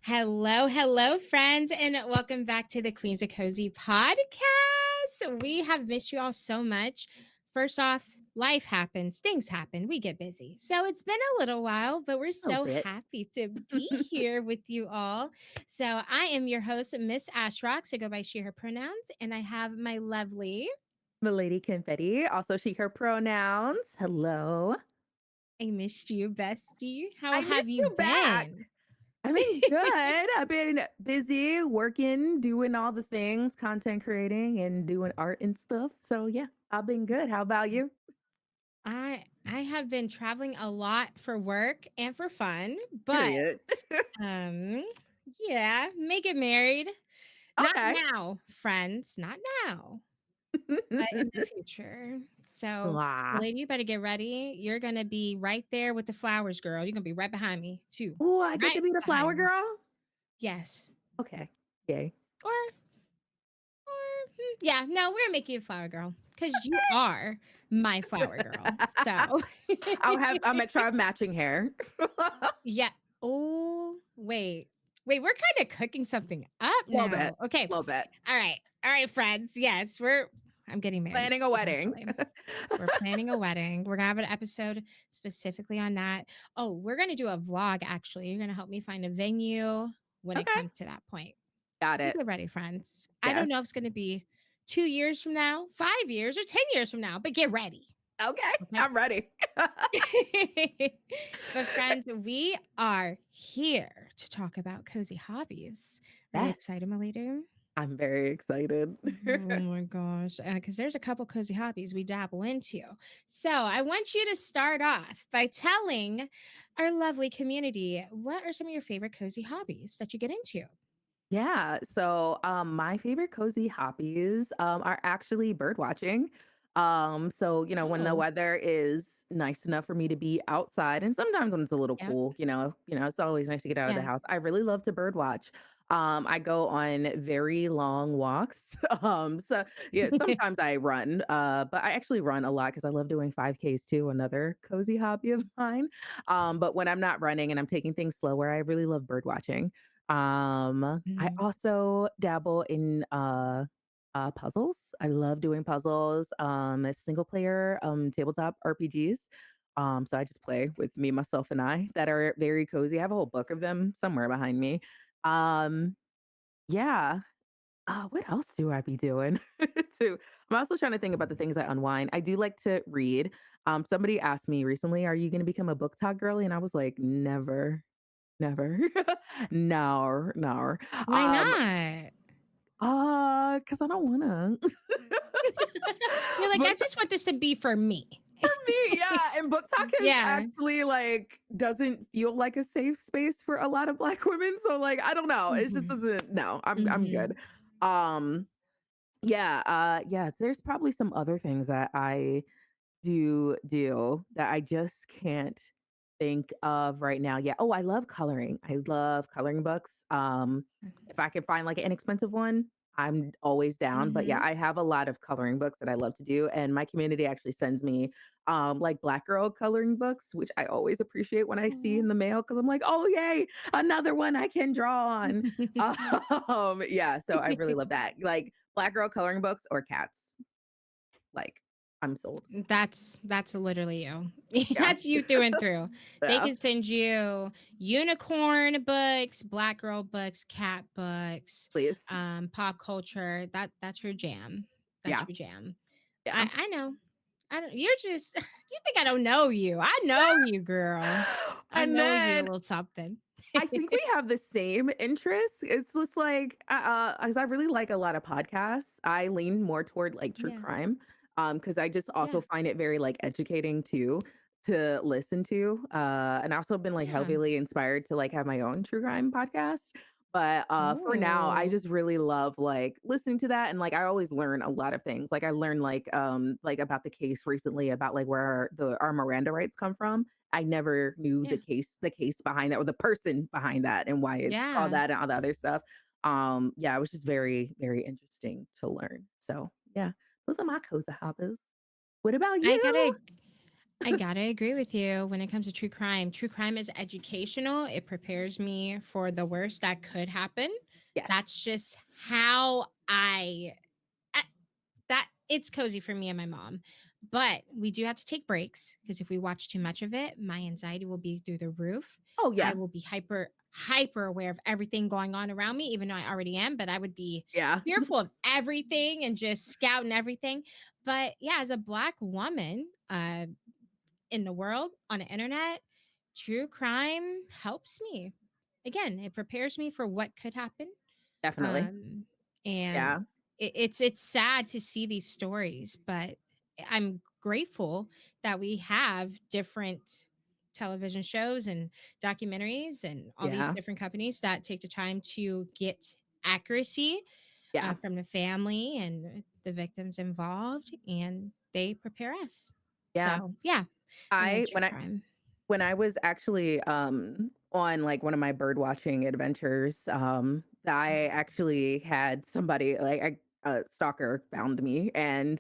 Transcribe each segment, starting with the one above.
Hello, hello, friends, and welcome back to the Queens of Cozy podcast. We have missed you all so much. First off, life happens, things happen, we get busy. So it's been a little while, but we're A little so bit. happy to be here with you all. So I am your host, Miss Ashrock, so go by she, her pronouns, and I have my lovely, Milady Confetti, also she, her pronouns. Hello. I missed you, bestie. How I have missed you you back. been? I've been good. I've been busy working, doing all the things, content creating and doing art and stuff. So yeah, I've been good. How about you? I have been traveling a lot for work and for fun, but Period. um yeah, may get married. Not Okay. now, friends, not now, but in the future. So, Blah. lady, you better get ready. You're gonna be right there with the flowers, girl. You're gonna be right behind me too. Oh, I get Right to be the flower behind me. girl. Yes. Okay. Yay. Yeah, no, we're making you a flower girl because you are my flower girl. So I'll make sure I have matching hair. A yeah. Oh, wait. Wait, we're kind of cooking something up little bit. now. Okay. A little bit. All right. All right, friends. Yes, I'm getting married Planning a wedding. eventually. We're planning a wedding. We're gonna have an episode specifically on that. Oh, we're gonna do a vlog actually. You're gonna help me find a venue when it Okay. comes to that point. Got You it. get ready, friends. I don't Yes. know if it's gonna be 2 years from now, 5 years, or 10 years from now, but get ready. Okay. Okay. I'm ready. But friends, we are here to talk about cozy hobbies. Are you Yes. excited, my lady? I'm very excited. Oh my gosh. Because there's a couple cozy hobbies we dabble into. So I want you to start off by telling our lovely community what are some of your favorite cozy hobbies that you get into? Yeah. So, my favorite cozy hobbies, are actually bird watching. When the Oh, weather is nice enough for me to be outside, and sometimes when it's a little yeah. cool, it's always nice to get out of the Yeah. house. I really love to bird watch. I go on very long walks. Yeah, sometimes I run, but I actually run a lot because I love doing 5Ks too, another cozy hobby of mine. But when I'm not running and I'm taking things slower, I really love bird watching. I Mhm. also dabble in puzzles. I love doing puzzles. Single player tabletop RPGs. So I just play with me, myself, and I that are very cozy. I have a whole book of them somewhere behind me. Um, yeah. What else do I be doing? Too. I'm also trying to think about the things I unwind. I do like to read. Somebody asked me recently, "Are you going to become a book talk girly?" And I was like, "Never, never, no, no." Why Um, not? Because I don't wanna. You're like, I Book just want this to be for me. for me, yeah, and book talk is Yeah. actually, like, doesn't feel like a safe space for a lot of Black women, so, like, I don't know, it just Mhm. doesn't no, I'm Mhm. good. Um, yeah, there's probably some other things that I do that I just can't think of right now. Yeah. Oh, I love coloring. I love coloring books. If I can find like an inexpensive one, I'm always down. But yeah, Mhm. I have a lot of coloring books that I love to do. And my community actually sends me like Black girl coloring books, which I always appreciate when I see Aw. in the mail because I'm like, oh yay, another one I can draw on. Yeah, so I really love that. Like Black girl coloring books or cats. Like I'm sold. That's literally you. Yeah. That's you through and through. They Yeah. can send you unicorn books, black girl books, cat books, Please. pop culture. That's your jam. That's Yeah. your jam. Yeah. I know. I don't you're just you think I don't know you. I know you, girl. I And know you a then little something. I think we have the same interests. It's just like, as I really like a lot of podcasts. I lean more toward like true Yeah. crime, because I just Yeah. also find it very like educating too to listen to. And I also been like Yeah. heavily inspired to like have my own true crime podcast. But for now, I Oh. just really love like listening to that, and like I always learn a lot of things. Like I learned like about the case recently about like where our Miranda rights come from. I never knew Yeah. the case behind that or the person behind that and why it's called Yeah. that and all the other stuff. Yeah, it was just very, very interesting to learn. So yeah, those are my cozy hobbies. What about I you? gotta I gotta agree with you when it comes to true crime. True crime is educational. It prepares me for the worst that could happen. That's Yes. just how I that it's cozy for me and my mom. But we do have to take breaks because if we watch too much of it, my anxiety will be through the roof. Oh, I yeah. will be hyper aware of everything going on around me, even though I already am, but I would be Yeah. fearful of everything and just scouting everything. But yeah, as a black woman, in the world on the internet, true crime helps me. Again, it prepares me for what could happen. Definitely. Um, and Yeah. it's sad to see these stories, but I'm grateful that we have different television shows and documentaries and all these Yeah. different companies that take the time to get accuracy Yeah. from the family and the victims involved, and they prepare us. Yeah. So yeah, I love I true crime. when I was actually, on, like, one of my bird watching adventures, I actually had somebody, like, a stalker found me, and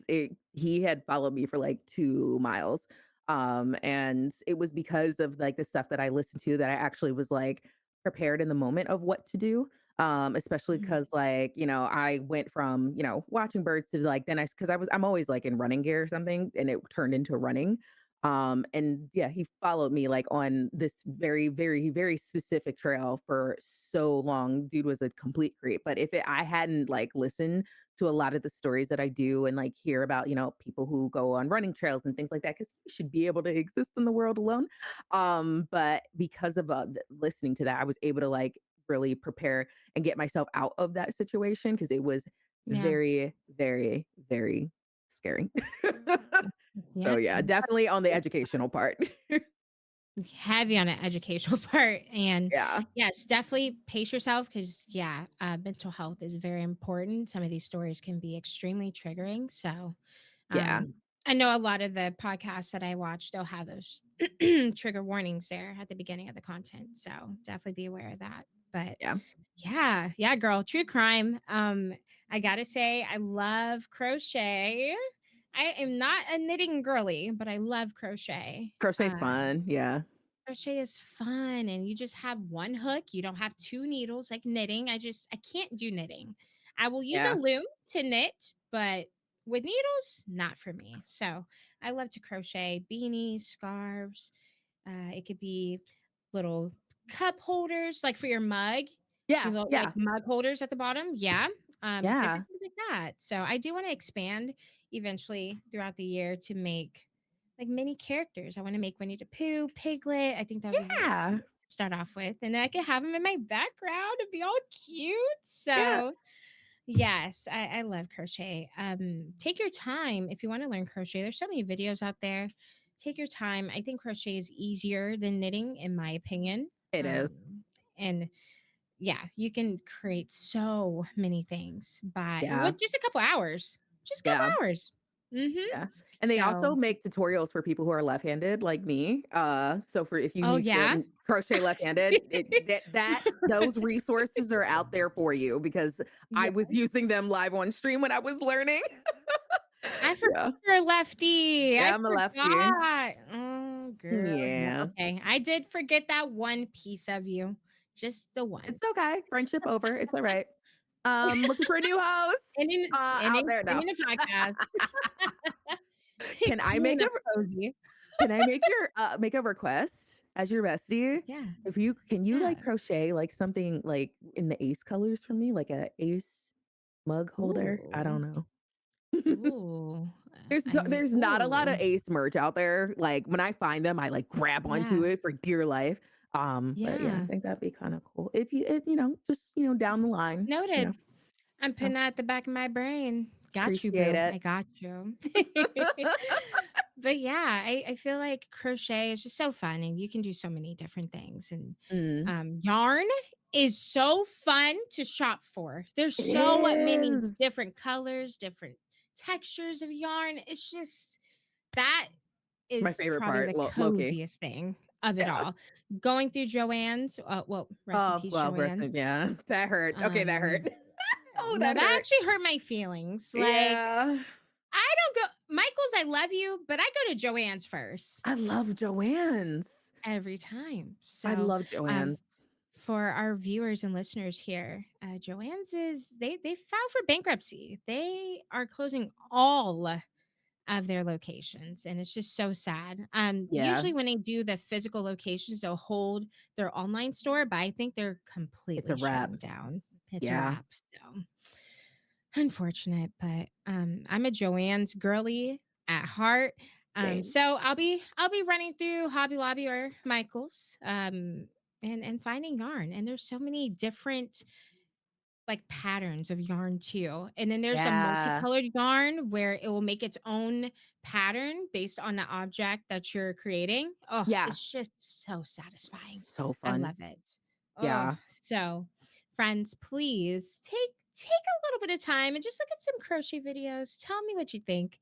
he had followed me for, like, 2 miles, and it was because of, like, the stuff that I listened to that I actually was, like, prepared in the moment of what to do, especially Mhm. because, like, I went from, watching birds to, like, then because I'm always, like, in running gear or something, and it turned into running, and yeah, he followed me like on this very, very, very specific trail for so long. Dude was a complete creep. But I hadn't like listened to a lot of the stories that I do and like hear about, people who go on running trails and things like that, because you should be able to exist in the world alone. But because of listening to that, I was able to like really prepare and get myself out of that situation because it was Yeah. very, very, very scary. So Yeah. yeah, definitely on the educational part. Heavy on the educational part. And Yeah. yes, definitely pace yourself because, yeah, mental health is very important. Some of these stories can be extremely triggering. So, Yeah. I know a lot of the podcasts that I watch, they'll have those trigger warnings there at the beginning of the content. So, definitely be aware of that. But Yeah. yeah, yeah, girl, true crime. I gotta say, I love crochet. I am not a knitting girly, but I love crochet. Crochet's fun. Yeah. Crochet is fun and you just have one hook. You don't have two needles like knitting. I can't do knitting. I will use a Yeah. loom to knit, but with needles, not for me. So I love to crochet beanies, scarves. It could be little cup holders, like for your mug, Yeah. you know, like Yeah. mug holders at the bottom. Yeah. Yeah. Different things like that. So I do want to expand eventually throughout the year to make like mini characters. I want to make Winnie the Pooh, Piglet. I think that would be really Yeah. cute to start off with. And then I could have them in my background and be all cute. Yeah. So yes, I love crochet. Take your time if you want to learn crochet. There's so many videos out there. Take your time. I think crochet is easier than knitting, in my opinion. It is. And yeah, you can create so many things by Yeah. with just a couple hours. Just a couple Yeah. hours. Mm-hmm. Yeah. And they So, also make tutorials for people who are left-handed like me. So for if you oh need to yeah, crochet left-handed, those resources are out there for you because yeah. I was using them live on stream when I was learning. I forgot Yeah. you're a lefty. I Yeah, I'm a lefty. forgot. Oh, girl. Yeah, Yeah. okay. I did forget that one piece of you. Just the one. It's okay. Friendship over. It's all right. Looking for a new host, Ending out ending there now. ending the podcast. Can I Cleaning make up cozy. make a request as your bestie? Yeah, If you can you, like, yeah. crochet, like, something, like, in the ace colors for me? Like a ace mug holder? I Ooh, don't know. ooh. I mean, There's not a lot of ooh. ace merch out there. Like, when I find them, I, like, grab Yeah, onto it for dear life. But yeah, I yeah. think that'd be kinda cool. If, just, down the line, Noted. I'm uh, putting that at the back of my brain. Got you, appreciate boo. it. I got you. But yeah, I feel like crochet is just so fun and you can do so many different things. And Mm. yarn is so fun to shop for. There's It so many is. different colors, different textures of yarn. It's just that My is favorite probably part, the Loki. coziest thing of it Yeah. all. Going through Joanne's, well, rest in Oh, peace, well, listen, Joanne's. yeah, that hurt. Okay, that hurt. Um, Oh, no, that that hurt. actually hurt my feelings. Like, Yeah. I don't go. Michael's, I love you, but I go to Joann's first I love Joann's. every time. I So, love uh, Joann's. for our viewers and listeners here, Joann's is they filed for bankruptcy. They are closing all of their locations, and it's just so sad. Yeah, Usually when they do the physical locations, they'll hold their online store, but I think they're it's a completely wrap. shutting down. It's a Yeah, wrap. So unfortunate, but I'm a Joanne's girly at heart. same. So I'll be running through Hobby Lobby or Michael's and finding yarn. And there's so many different like patterns of yarn too. And then there's a Yeah, multicolored yarn where it will make its own pattern based on the object that you're creating. Oh, yeah. it's just so satisfying. So I fun. love it. Oh, Yeah. so friends, please take a little bit of time and just look at some crochet videos. Tell me what you think.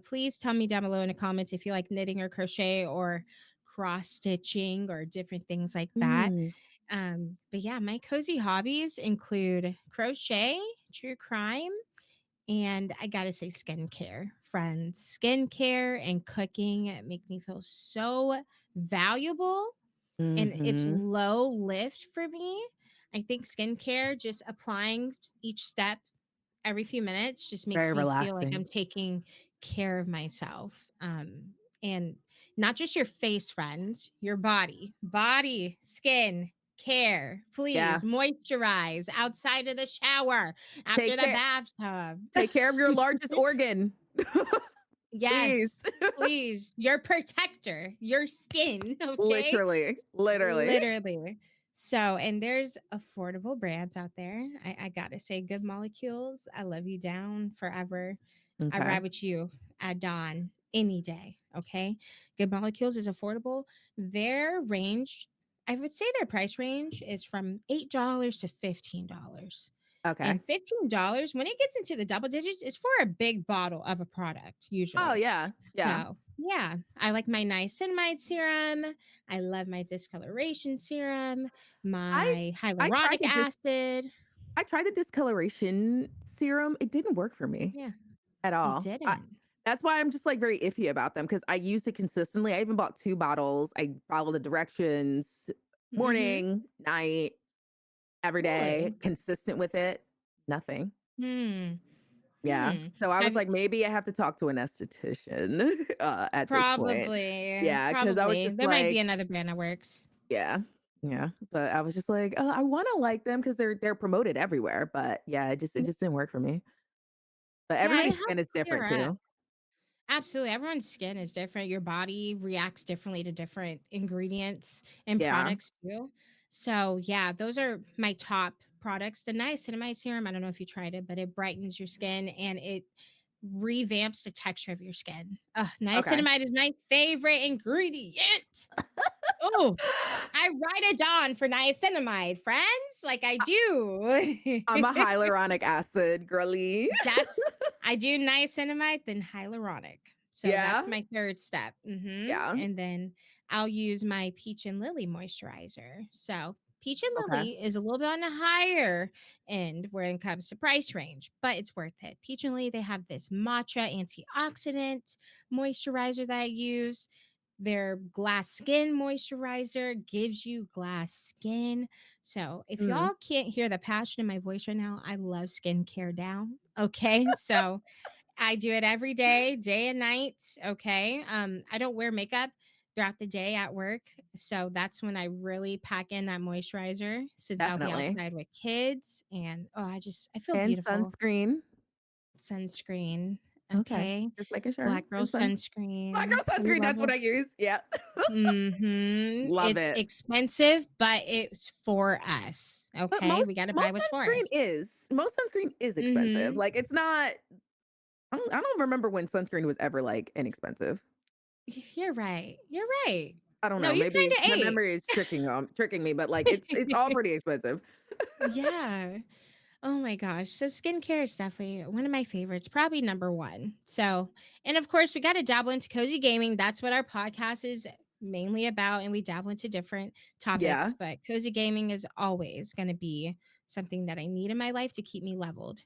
Please tell me down below in the comments if you like knitting or crochet or cross stitching or different things like that. Mm, But yeah, my cozy hobbies include crochet, true crime, and I gotta say skincare. Friends, skincare and cooking make me feel so valuable and it's mhm. low lift for me. I think skincare, just applying each step every few minutes just makes Very me feel like relaxing. I'm taking care of myself. And not just your face, friends, your body, skin care. Yeah. Please moisturize outside of the shower, after Take the care bathtub. take care of your largest organ. Please. Yes, please, your protector, your skin, okay? Literally, literally. Literally. So, and there's affordable brands out there. I gotta say, Good Molecules, I love you down forever. I Okay. ride with you at dawn any day. Okay. Good Molecules is affordable. Their range, I would say their price range is from $8 to $15. Okay. And $15, when it gets into the double digits, is for a big bottle of a product, Oh, usually. yeah. Yeah. So, yeah, I like my niacinamide serum. I love my discoloration serum, I my I tried hyaluronic the dis acid. I tried the discoloration serum. It didn't work for me Yeah, at it all. didn't. That's why I'm just, like, very iffy about them because I used it consistently. I even bought 2 bottles. I follow the directions Mhm. morning, night, every day, Really? consistent with it. Nothing. Hmm. Yeah. Hmm. So I was Have like, maybe I have to talk to an esthetician, at this point. Probably, Yeah, because I was probably. just There might be like, another brand that works. yeah, yeah. But I was just like, I wanna like them because they're promoted everywhere, but yeah, it just didn't work for me. But Yeah, it everybody's skin helps is clear different up. too. Absolutely. Everyone's skin is different. Your body reacts differently to different ingredients and Yeah. products too. So, yeah, those are my top products. The niacinamide serum, I don't know if you tried it, but it brightens your skin and it revamps the texture of your skin. Okay. Niacinamide is my favorite ingredient. Oh, I ride a dawn for niacinamide, friends. Like I I do. I'm a hyaluronic acid girly. That's I do niacinamide, then hyaluronic. So Yeah. that's my third step. Yeah. And then I'll use my peach and lily moisturizer. So peach and Okay. lily is a little bit on the higher end when it comes to price range, but it's worth it. Peach and lily, they have this matcha antioxidant moisturizer that I use. Their glass skin moisturizer gives you glass skin. So, if Mm, y'all can't hear the passion in my voice right now, I love skincare down. Okay. So, I do it every day and night. Okay. I don't wear makeup throughout the day at work. So, that's when I really pack in that moisturizer since I'll be definitely. outside with kids. And I feel And beautiful. sunscreen. Sunscreen. Okay. Okay. Just making sure. Black girl And black girl sunscreen. We sunscreen, love that's what I use. Yeah. Love It's it. expensive, but it's for us, But okay? most We gotta buy most what's for sunscreen us. is most sunscreen is expensive. Mhm. Like, it's not I don't remember when sunscreen was ever, like, inexpensive. You're right, you're right. I don't No, know, you maybe kinda my ate. memory is tricking me, but, like, it's all pretty expensive. Yeah. Oh my gosh. So skincare is definitely one of my favorites, probably number one. So, and of course, we got to dabble into cozy gaming. That's what our podcast is mainly about. And we dabble into different Yeah. topics, but cozy gaming is always going to be something that I need in my life to keep me leveled.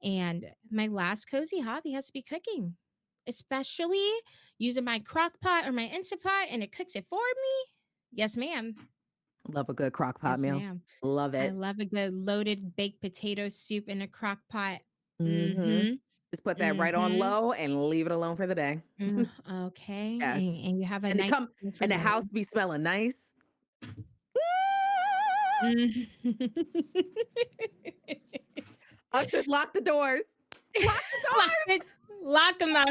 And my last cozy hobby has to be cooking. especially using my crock pot or my Instant Pot and it cooks it for me. Yes, ma'am. Love a good crock pot Yes, meal. ma'am. Love I it. love a good loaded baked potato soup in a crock pot. Mhm. Mhm. Just put that right on Mhm. low and leave it alone for the day. Okay, Yes. and you have a And to nice come and the house refrigerator. be smelling nice. Mm. Ushers, lock the doors. Lock the Lock it. Lock 'em up.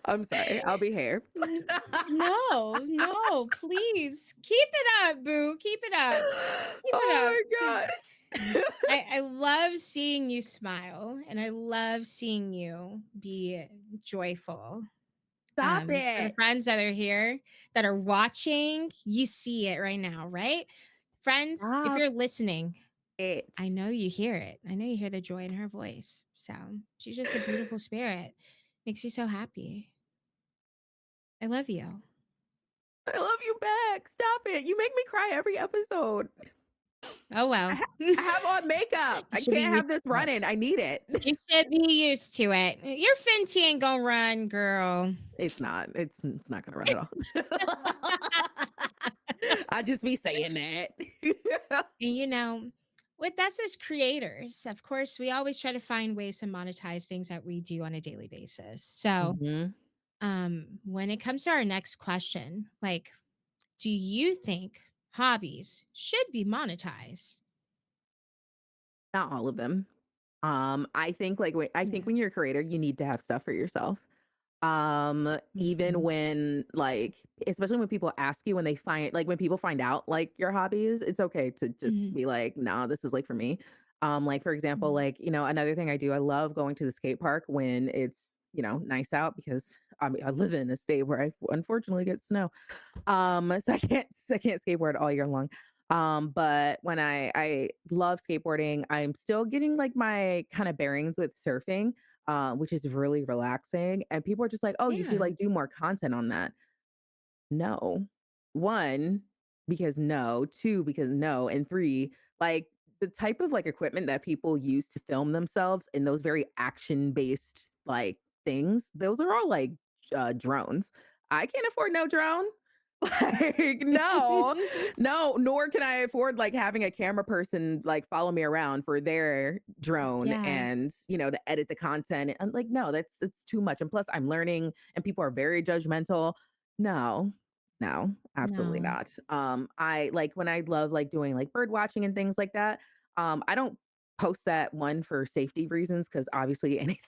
I'm sorry, I'll behave. No, no, please. Keep it up, boo. Keep it up. Keep it up, Oh 'cause my gosh. I love seeing you smile, and I love seeing you be joyful. Stop For the it. friends that are here, that are watching, you see it right now, right? Friends, if Stop you're listening, I it. know you hear it. I know you hear the joy in her voice. So, she's just a beautiful spirit. Makes you so happy. I love you. I love you back. Stop it. You make me cry every episode. Oh, I, well. ha- I have on makeup. You I should be can't used have this to it. running. I need it. You should be used to it. Your Fenty ain't gonna run, girl. It's not. It's not gonna run at all. I just be saying that. And with us as creators, of course, we always try to find ways to monetize things that we do on a daily basis. So, Mhm. when it comes to our next question, like, do you think hobbies should be monetized? Not all of them. I think I think Yeah. when you're a creator, you need to have stuff for yourself. Even Mhm. when like, especially when people ask you when they find like when people find out like your hobbies, it's okay to just Mhm. be like, nah, this is like for me. Like for example, Mhm. like, another thing I do, I love going to the skate park when it's, nice out because I live in a state where I unfortunately get snow. So I can't skateboard all year long. But when I love skateboarding, I'm still getting like my kind of bearings with surfing, which is really relaxing. And people are just like, "Oh, you should Yeah. like do more content on that." No. 1, because no, 2, because no, and 3, like, the type of, like, equipment that people use to film themselves in those very action-based, like, things, those are all, like, drones. I can't afford no drone. Like, no. No, nor can I afford, like, having a camera person, like, follow me around for their drone Yeah. and, to edit the content, and, like, no, that's it's too much, and plus I'm learning, and people are very judgmental. No. No, absolutely No. not. I like when I love like doing like bird watching and things like that. I don't post that one for safety reasons because obviously any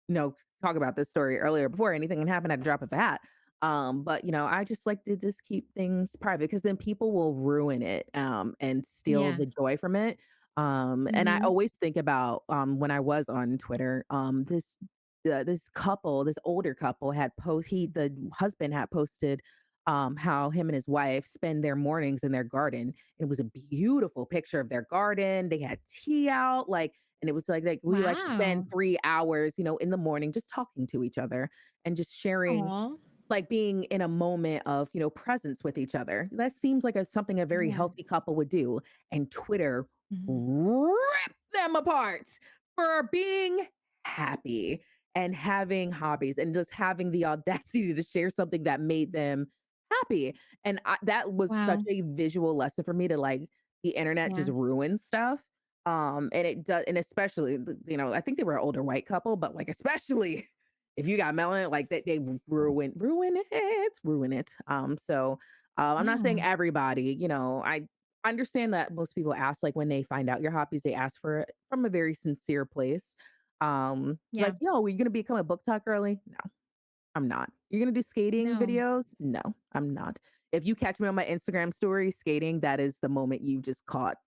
you know, talk about this story earlier before anything can happen at a drop of a hat. But I just like to just keep things private because then people will ruin it and steal Yeah. the joy from it. And I Mhm. always think about when I was on Twitter, this couple, this older couple had the husband had posted how him and his wife spend their mornings in their garden. It was a beautiful picture of their garden. They had tea out, and it was like we like to spend Wow. 3 hours, in the morning just talking to each other and just sharing, Aw. like, being in a moment of, presence with each other. That seems like something a very Yeah. healthy couple would do, and Twitter Mhm. ripped them apart for being happy and having hobbies and just having the audacity to share something that made them happy, and that was such Wow. a visual lesson for me to, like, the internet just Yeah. ruins stuff, and it does, and especially, I think they were an older white couple, but, like, especially if you got melanin, like, they ruin it. I'm not saying Yeah. everybody, I understand that most people ask, like, when they find out your hobbies, they ask for it from a very sincere place. Yeah. Like, "Yo, are you gonna become a book talk girly?" No, I'm not. "You're gonna do skating No. videos?" No, I'm not. If you catch me on my Instagram story skating, that is the moment you just caught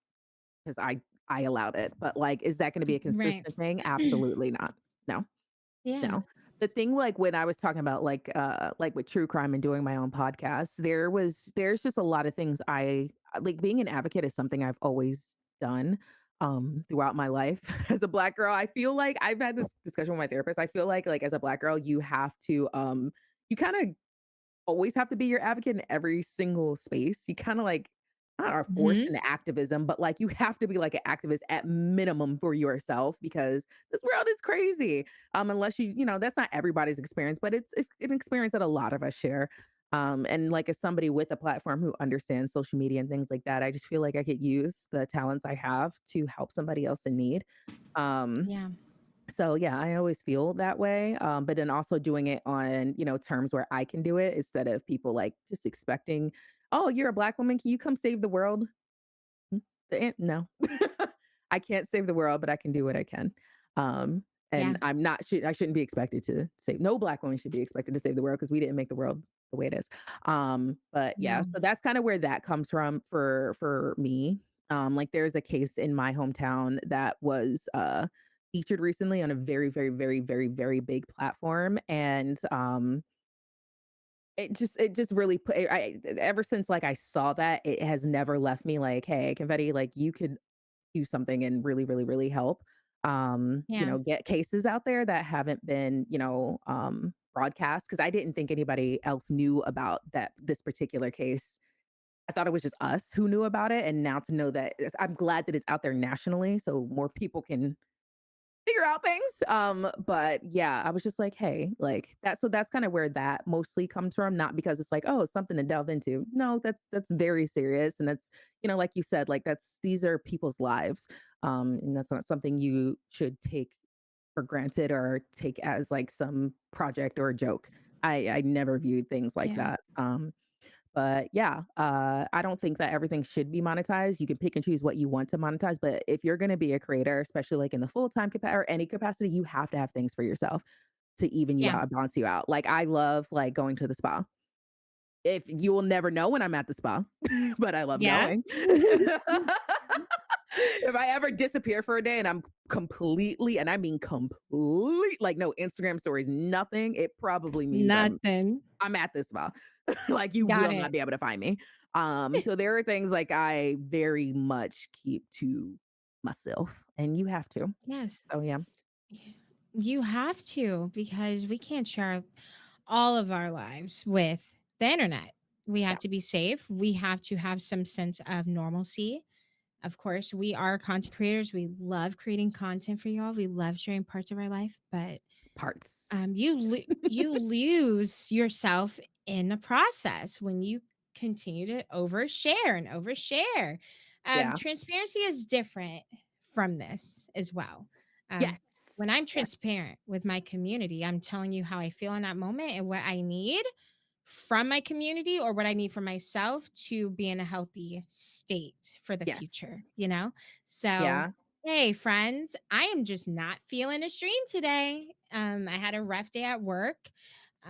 because I allowed it. But, like, is that gonna be a Right. consistent thing? Absolutely not. No. Yeah. No. The thing, like, when I was talking about, like, with true crime and doing my own podcast, there's just a lot of things like, being an advocate is something I've always done, throughout my life as a Black girl. I feel like I've had this discussion with my therapist. I feel like, as a Black girl, you have to, you kinda always have to be your advocate in every single space. You kinda, like not are forced Mhm. into activism, but like you have to be like an activist at minimum for yourself because this world is crazy. Unless that's not everybody's experience, but it's an experience that a lot of us share. And like as somebody with a platform who understands social media and things like that, I just feel like I could use the talents I have to help somebody else in need. Um, Yeah. so yeah, I always feel that way. But then also doing it on, terms where I can do it instead of people like just expecting, oh, you're a black woman. Can you come save the world? No. I can't save the world, but I can do what I can. Um, Yeah. and I shouldn't be expected to save no black woman should be expected to save the world because we didn't make the world the way it is. But yeah, No. so that's kind of where that comes from for me. Like there's a case in my hometown that was featured recently on a very, very, very, very, very big platform. And it just really put ever since like I saw that, it has never left me like, hey, confetti, like you could do something and really, really, really help, Yeah. get cases out there that haven't been, broadcast because I didn't think anybody else knew about this particular case. I thought it was just us who knew about it. And now to know that I'm glad that it's out there nationally so more people can figure out things. But yeah, I was just like, hey, like that. So that's kind of where that mostly comes from, not because it's like, oh, it's something to delve into. No, that's very serious. And that's, like you said, like these are people's lives. And that's not something you should take for granted or take as like some project or a joke. I never viewed things like Yeah. that. But yeah, I don't think that everything should be monetized. You can pick and choose what you want to monetize, but if you're going to be a creator, especially like in the full time or any capacity, you have to have things for yourself to even you Yeah. out and balance you out. Like I love like going to the spa. If you will never know when I'm at the spa, but I love Yeah. going. If I ever disappear for a day and I'm completely, and I mean complete, like no Instagram stories, nothing, it probably means Nothing. I'm at this spa. Like you Got will not it. be able to find me. So there are things like I very much keep to myself and you have to. Yes. So yeah. Yeah. You have to because we can't share all of our lives with the internet. We Yeah. have to be safe. We have to have some sense of normalcy. Of course, we are content creators. We love creating content for y'all. We love sharing parts of our life, but Parts. you lose yourself in the process when you continue to overshare and overshare. Yeah. Transparency is different from this as well. When Yes. I'm Yes. transparent with my community, I'm telling you how I feel in that moment and what I need from my community or what I need for myself to be in a healthy state for the Yes. future? So, Yeah. hey, friends, I am just not feeling a stream today. I had a rough day at work.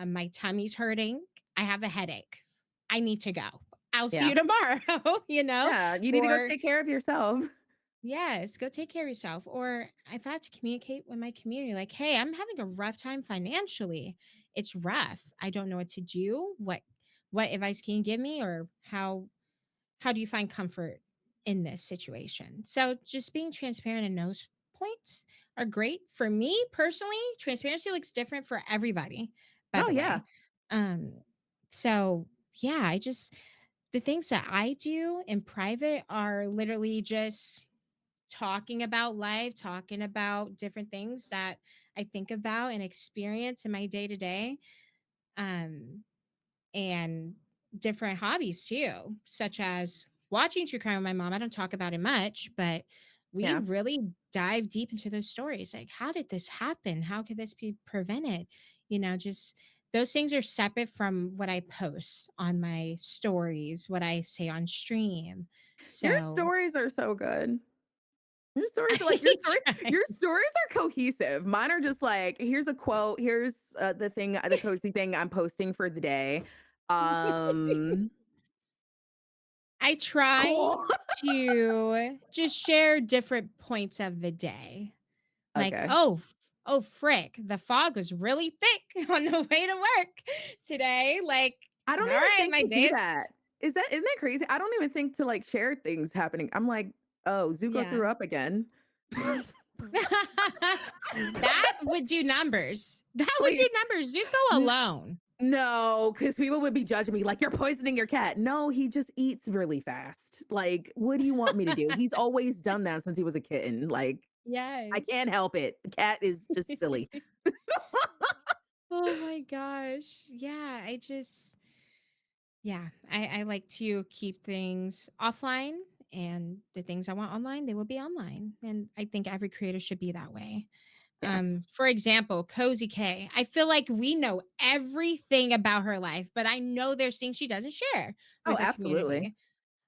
My tummy's hurting. I have a headache. I need to go. I'll see Yeah. you tomorrow, Yeah. You need to go or take care of yourself. yes, go take care of yourself. Or if I have to communicate with my community, like, hey, I'm having a rough time financially. It's rough. I don't know what to do. What advice can you give me? Or how do you find comfort in this situation? So just being transparent in those points are great. For me personally, transparency looks different for everybody, by Oh the yeah. way. Um, so yeah, I just the things that I do in private are literally just talking about life, talking about different things that I think about and experience in my day to day. And different hobbies too, such as watching true crime with my mom. I don't talk about it much, but we Yeah. really dive deep into those stories. Like, how did this happen? How could this be prevented? Just those things are separate from what I post on my stories, what I say on stream. Your So stories are so good. Your stories are like I try. your stories are cohesive. Mine are just like, here's a quote, here's the cozy thing I'm posting for the day. Um, I try cool. to just share different points of the day. Like, Okay. oh, frick, the fog was really thick on the way to work today. Like, I all don't even right, think my to day do is that. Isn't that crazy? I don't even think to like share things happening. I'm like, oh, Zuko yeah. threw up again. That would do numbers. That would Please. do numbers. Zuko alone. No, because people would be judging me like, "You're poisoning your cat." No, he just eats really fast. Like, what do you want me to do? He's always done that since he was a kitten. Like, I Yes. can't help it. The cat is just silly. Oh my gosh. Yeah, I like to keep things offline, and the things I want online, they will be online. And I think every creator should be that way. Yes. For example, Cozy K. I feel like we know everything about her life, but I know there's things she doesn't share Oh, with the absolutely. community.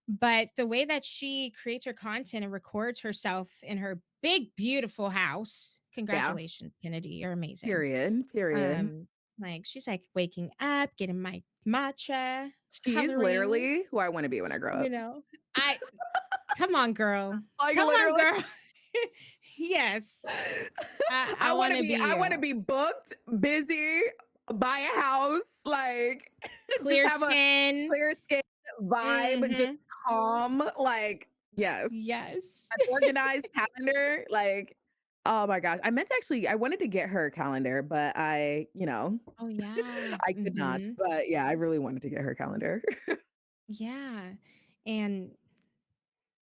But the way that she creates her content and records herself in her big, beautiful house, Yeah. congratulations, Kennedy, you're amazing. Period, period. Like she's like waking up, getting my matcha, She's coloring, literally who I wanna be when I grow you up. know. I Come on, girl. Like, Come on, literally. girl. Yes. I want to be I wanna you. be booked, busy, buy a house, like, just Clear have a skin. clear skin vibe, just Mhm. calm, like, yes. Yes. An organized calendar, like, oh my gosh. I wanted to get her a calendar, but Oh yeah. I could not. Mhm. But yeah, I really wanted to get her a calendar. Yeah. And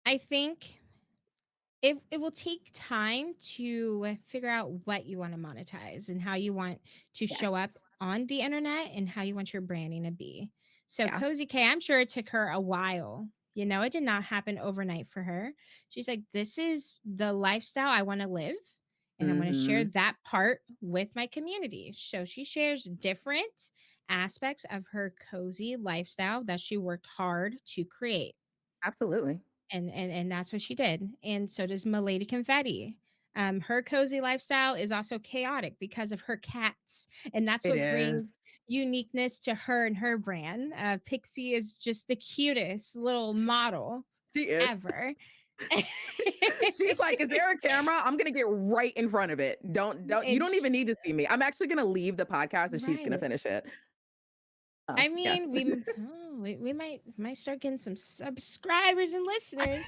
I think it will take time to figure out what you want to monetize and how you want to show up Yes. on the internet and how you want your branding to be. So Yeah. Cozy K, I'm sure it took her a while. You know, it did not happen overnight for her. She's like, this is the lifestyle I want to live. And I want to share Mhm. that part with my community. So she shares different aspects of her cozy lifestyle that she worked hard to create. Absolutely. And that's what she did, and so does Milady Confetti. Her cozy lifestyle is also chaotic because of her cats, and that's It what brings is. uniqueness to her and her brand. Pixie is just the cutest little model She is. ever. She's like, "Is there a camera? I'm gonna get right in front of it. Don't you And don't sh even need to see me. I'm actually gonna leave the podcast and she's gonna Right. finish it." Oh, I yeah. mean, we might start getting some subscribers and listeners.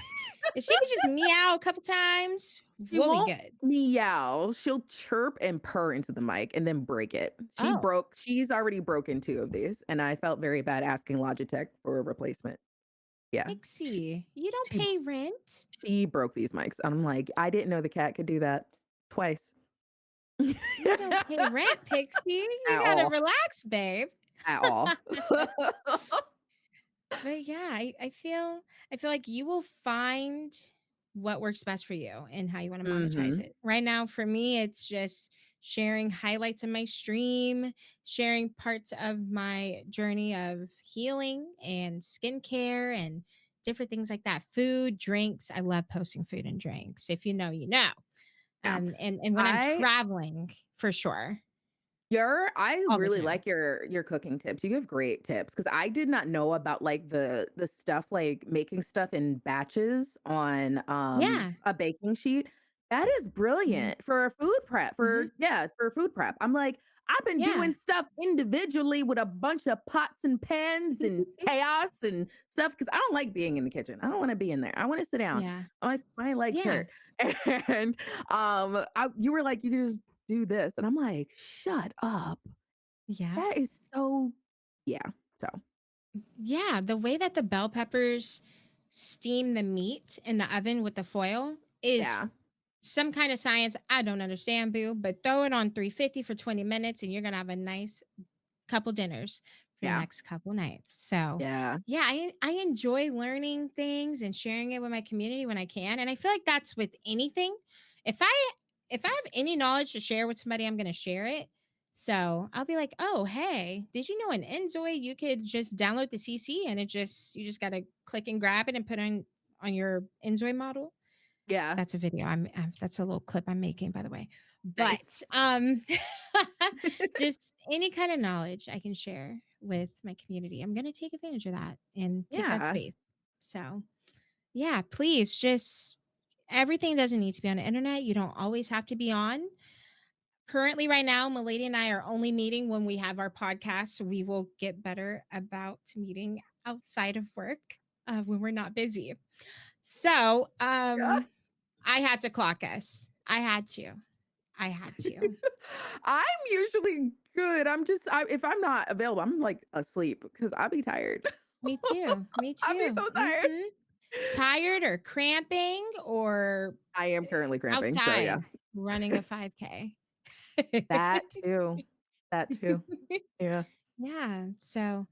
If she could just meow a couple times, She we'll be won't good. meow. She'll chirp and purr into the mic and then break it. Oh, She's already broken 2 of these, and I felt very bad asking Logitech for a replacement. Yeah. Sh Pixie, you don't she pay rent. she broke these mics. I'm like, "I didn't know the cat could do that twice." You don't pay rent, Pixie. You At gotta all, relax, babe. at all. But yeah, I feel like you will find what works best for you and how you want to monetize Mhm. it. Right now, for me, it's just sharing highlights of my stream, sharing parts of my journey of healing and skincare and different things like that. Food, drinks. I love posting food and drinks. If you know, you know. Yeah. And when I'm I traveling, for sure, I all the really time. like your cooking tips. You give great tips because I did not know about like the stuff like making stuff in batches on Yeah. a baking sheet. That is Mhm. brilliant for a food prep Mhm. for food prep. I'm like, I've been Yeah. doing stuff individually with a bunch of pots and pans and chaos and stuff because I don't like being in the kitchen. I don't want to be in there. I want to sit down. Yeah. My legs Yeah. hurt. And you were like, you can just do this. And I'm like, shut up. Yeah. That is so yeah. So Yeah, the way that the bell peppers steam the meat in the oven with the foil is yeah, some kind of science I don't understand, boo, but throw it on 350 for 20 minutes and you're going to have a nice couple dinners for the yeah, next couple nights. So, yeah, yeah, I enjoy learning things and sharing it with my community when I can, and I feel like that's with anything. If I have any knowledge to share with somebody, I'm going to share it. So, I'll be like, "Oh, hey, did you know in Enjoy you could just download the CC and you just got to click and grab it and put on your Enjoy model?" yeah. That's a video. That's a little clip I'm making, by the way. But Nice. just any kind of knowledge I can share with my community, I'm gonna take advantage of that and take that Yeah, space. So yeah, please just everything doesn't need to be on the internet. You don't always have to be on. Currently, right now, Milady and I are only meeting when we have our podcast. We will get better about meeting outside of work when we're not busy. So, yeah. I had to clock us. I had to. I had to. I'm usually good. If I'm not available, I'm like asleep because I'll be tired. Me too. Me I'll be too. so tired. Mhm. Tired or cramping or I am currently cramping, so yeah. outside running a 5K. That too. That too. Yeah. Yeah. So,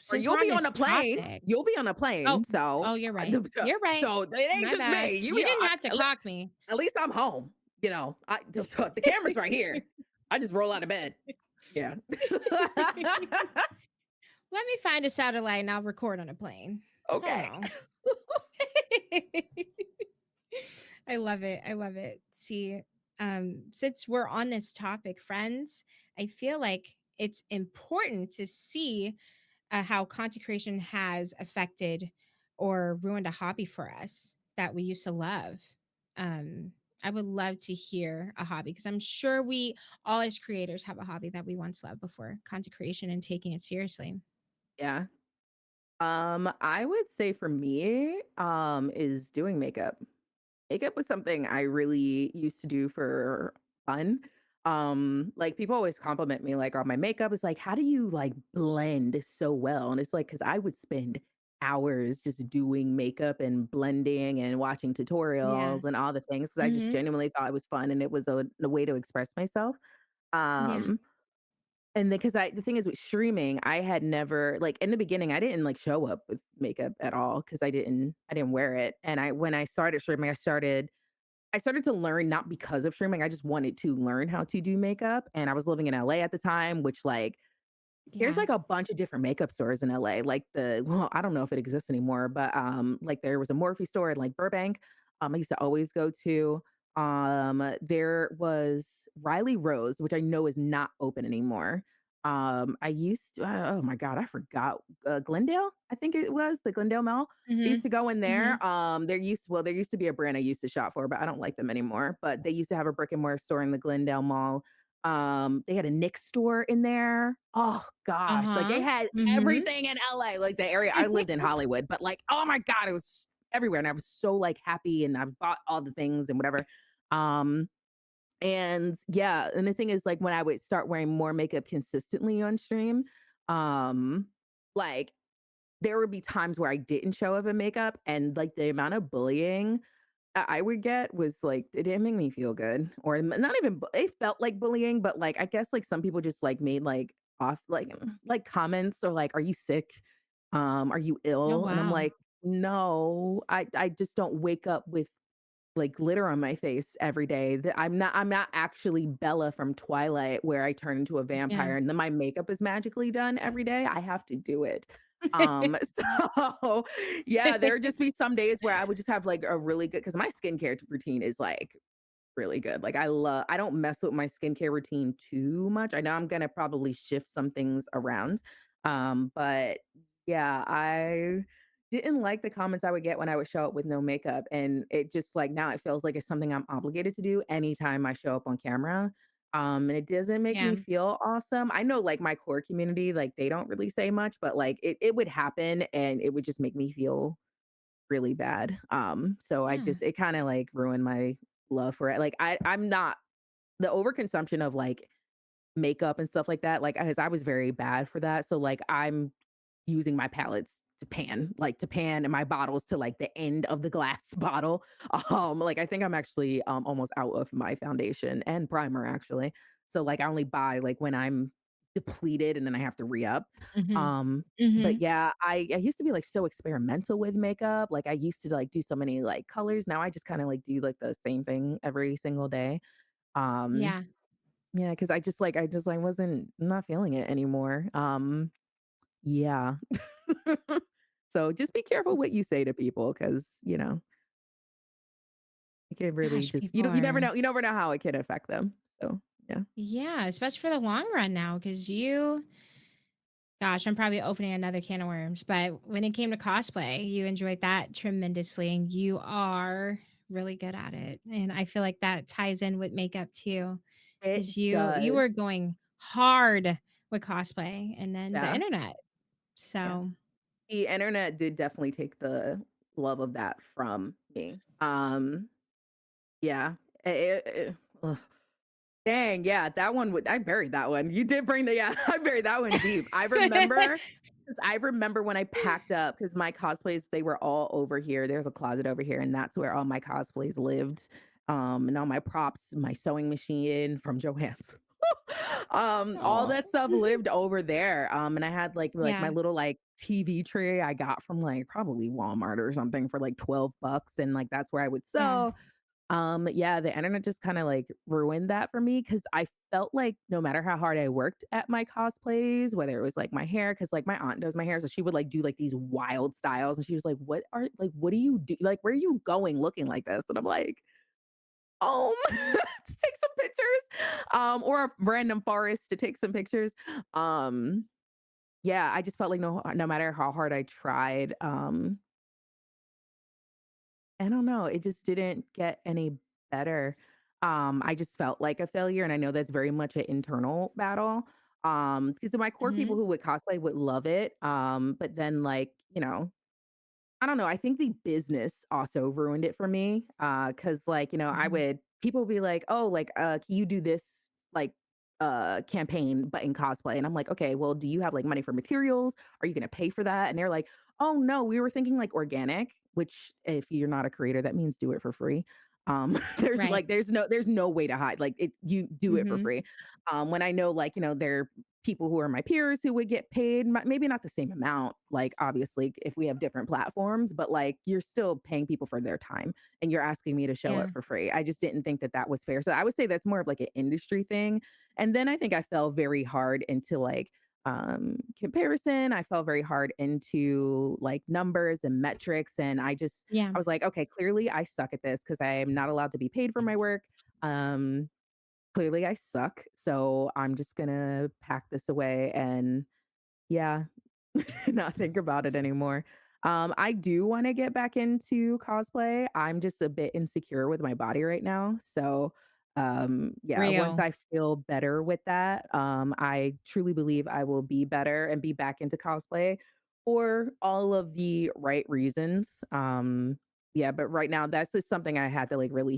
Or since we're you'll on be on this a plane. topic. You'll be on a Oh, plane, so oh, you're right. You're right. so it ain't My just bad. me. You You be didn't have to at clock me. least I'm home, you know. The camera's right here. I just roll out of bed. Yeah. Let me find a satellite and I'll record on a plane. Hold Okay. on. I love it. I love it. See, since we're on this topic, friends, I feel like it's important to see how content creation has affected or ruined a hobby for us that we used to love. Um, I would love to hear a hobby because I'm sure we all as creators have a hobby that we once loved before content creation and taking it seriously. Yeah. I would say for me, is doing makeup. Makeup was something I really used to do for fun. Like people always compliment me like on my makeup. It's like, how do you like blend so well? And it's like, cause I would spend hours just doing makeup and blending and watching Yeah. tutorials and all the things. Cause I just Hmm. genuinely thought it was fun and it was a way to express myself. Yeah. Um, and then because the thing is with streaming, I had never like in the beginning, I didn't like show up with makeup at all because I didn't wear it. And when I started streaming, I started to learn not because of streaming, I just wanted to learn how to do makeup, and I was living in LA at the time, which, like, there's, Yeah. like, a bunch of different makeup stores in LA, like, I don't know if it exists anymore, but, like, there was a Morphe store in, like, Burbank, I used to always go to. There was Riley Rose, which I know is not open anymore. I used to oh my god, I forgot, Glendale? I think it was, the Glendale Mall? I used Hmm. to go in Hmm. there. There used to be a brand I used to shop for, but I don't like them anymore, but they used to have a brick and mortar store in the Glendale Mall. They had a Nick store in there. Oh gosh, like they Uh-huh. had Mhm. everything in LA, like the area I lived in Hollywood, but like, oh my God, it was everywhere. And I was so like happy and I bought all the things and whatever. Um, and yeah, and the thing is like when I would start wearing more makeup consistently on stream, um, like there would be times where I didn't show up in makeup and like the amount of bullying I would get was like it didn't make me feel good, or not even. It felt like bullying, but like I guess like some people just like made like comments or like, "Are you sick? Are you Oh, ill?" And I'm wow. like, "No, I just don't wake up with like glitter on my face every day. I'm not actually Bella from Twilight where I turn into a Yeah. vampire and then my makeup is magically done every day. I have to do it. So yeah, there would just be some days where I would just have like a really good because my skincare routine is like really good. Like I don't mess with my skincare routine too much. I know I'm gonna probably shift some things around. But yeah, I didn't like the comments I would get when I would show up with no makeup. And it just like now it feels like it's something I'm obligated to do anytime I show up on camera. And it doesn't make me Yeah. feel awesome. I know like my core community, like they don't really say much, but like it would happen and it would just make me feel really bad. So Yeah. it kind of like ruined my love for it. Like I'm not the overconsumption of like makeup and stuff like that. Like as I was very bad for that. So like I'm using my palettes to pan and my bottles to like the end of the glass bottle. Like I think I'm actually almost out of my foundation and primer actually. So like I only buy like when I'm depleted and then I have to re-up. Mhm. Um but Mhm. yeah, I used to be like so experimental with makeup. Like I used to like do so many like colors. Now I just kind of like do like the same thing every single day. Um Yeah. yeah, because I just like wasn't not feeling it anymore. Yeah. So just be careful what you say to people because, it can really Gosh, just people are you never know how it can affect them. So, yeah. yeah, especially for the long run now, because gosh, I'm probably opening another can of worms, but when it came to cosplay, you enjoyed that tremendously, and you are really good at it, and I feel like that ties in with makeup too, It because you does. were going hard with cosplay and then the Yeah. internet. Yeah. So, The internet did definitely take the love of that from me. Yeah. Ugh. Dang, yeah, that one would I buried that one. You did bring the yeah, I buried that one deep. I remember when I packed up because my cosplays, they were all over here. There's a closet over here, and that's where all my cosplays lived. And all my props, my sewing machine from Joann's. All Oh. that stuff lived over there. And I had like my Yeah, little like TV tray I got from like probably Walmart or something for like $12. And like that's where I would yeah. sew. Yeah, the internet just kinda, like, ruined that for me because I felt like no matter how hard I worked at my cosplays, whether it was, like, my hair, because like, my aunt does my hair, so she would, like, do, like, these wild styles, and she was like, what do you do? Like, where are you going looking like this?" And I'm like, to take some pictures, or a random forest to take some pictures." Um, yeah, I just felt like no matter how hard I tried, I don't know, it just didn't get any better. I just felt like a failure, and I know that's very much an internal battle. Because my core people Mhm, who would cosplay would love it. But then like, I don't know, I think the business also ruined it for me. Cause like, I mhm. would people would be like, "Oh, like, can you do this like campaign but in cosplay?" And I'm like, "Okay, well, do you have like money for materials? Are you gonna pay for that?" And they're like, "Oh no, we were thinking like organic," which if you're not a creator, that means do it for free. There's Right. like there's no way to hide. Like you do it for Mhm. free. When I know like, there people who are my peers who would get paid, maybe not the same amount, like obviously if we have different platforms, but like you're still paying people for their time and you're asking me to show Yeah, up for free. I just didn't think that that was fair. So I would say that's more of like an industry thing. And then I think I fell very hard into like comparison. I fell very hard into like numbers and metrics. And yeah, I was like, okay, clearly I suck at this because I am not allowed to be paid for my work. Clearly I suck. So I'm just gonna pack this away and yeah, not think about it anymore. I do want to get back into cosplay. I'm just a bit insecure with my body right now. So yeah, once real. I feel better with that, I truly believe I will be better and be back into cosplay for all of the right reasons. Yeah, but right now that's just something I had to like really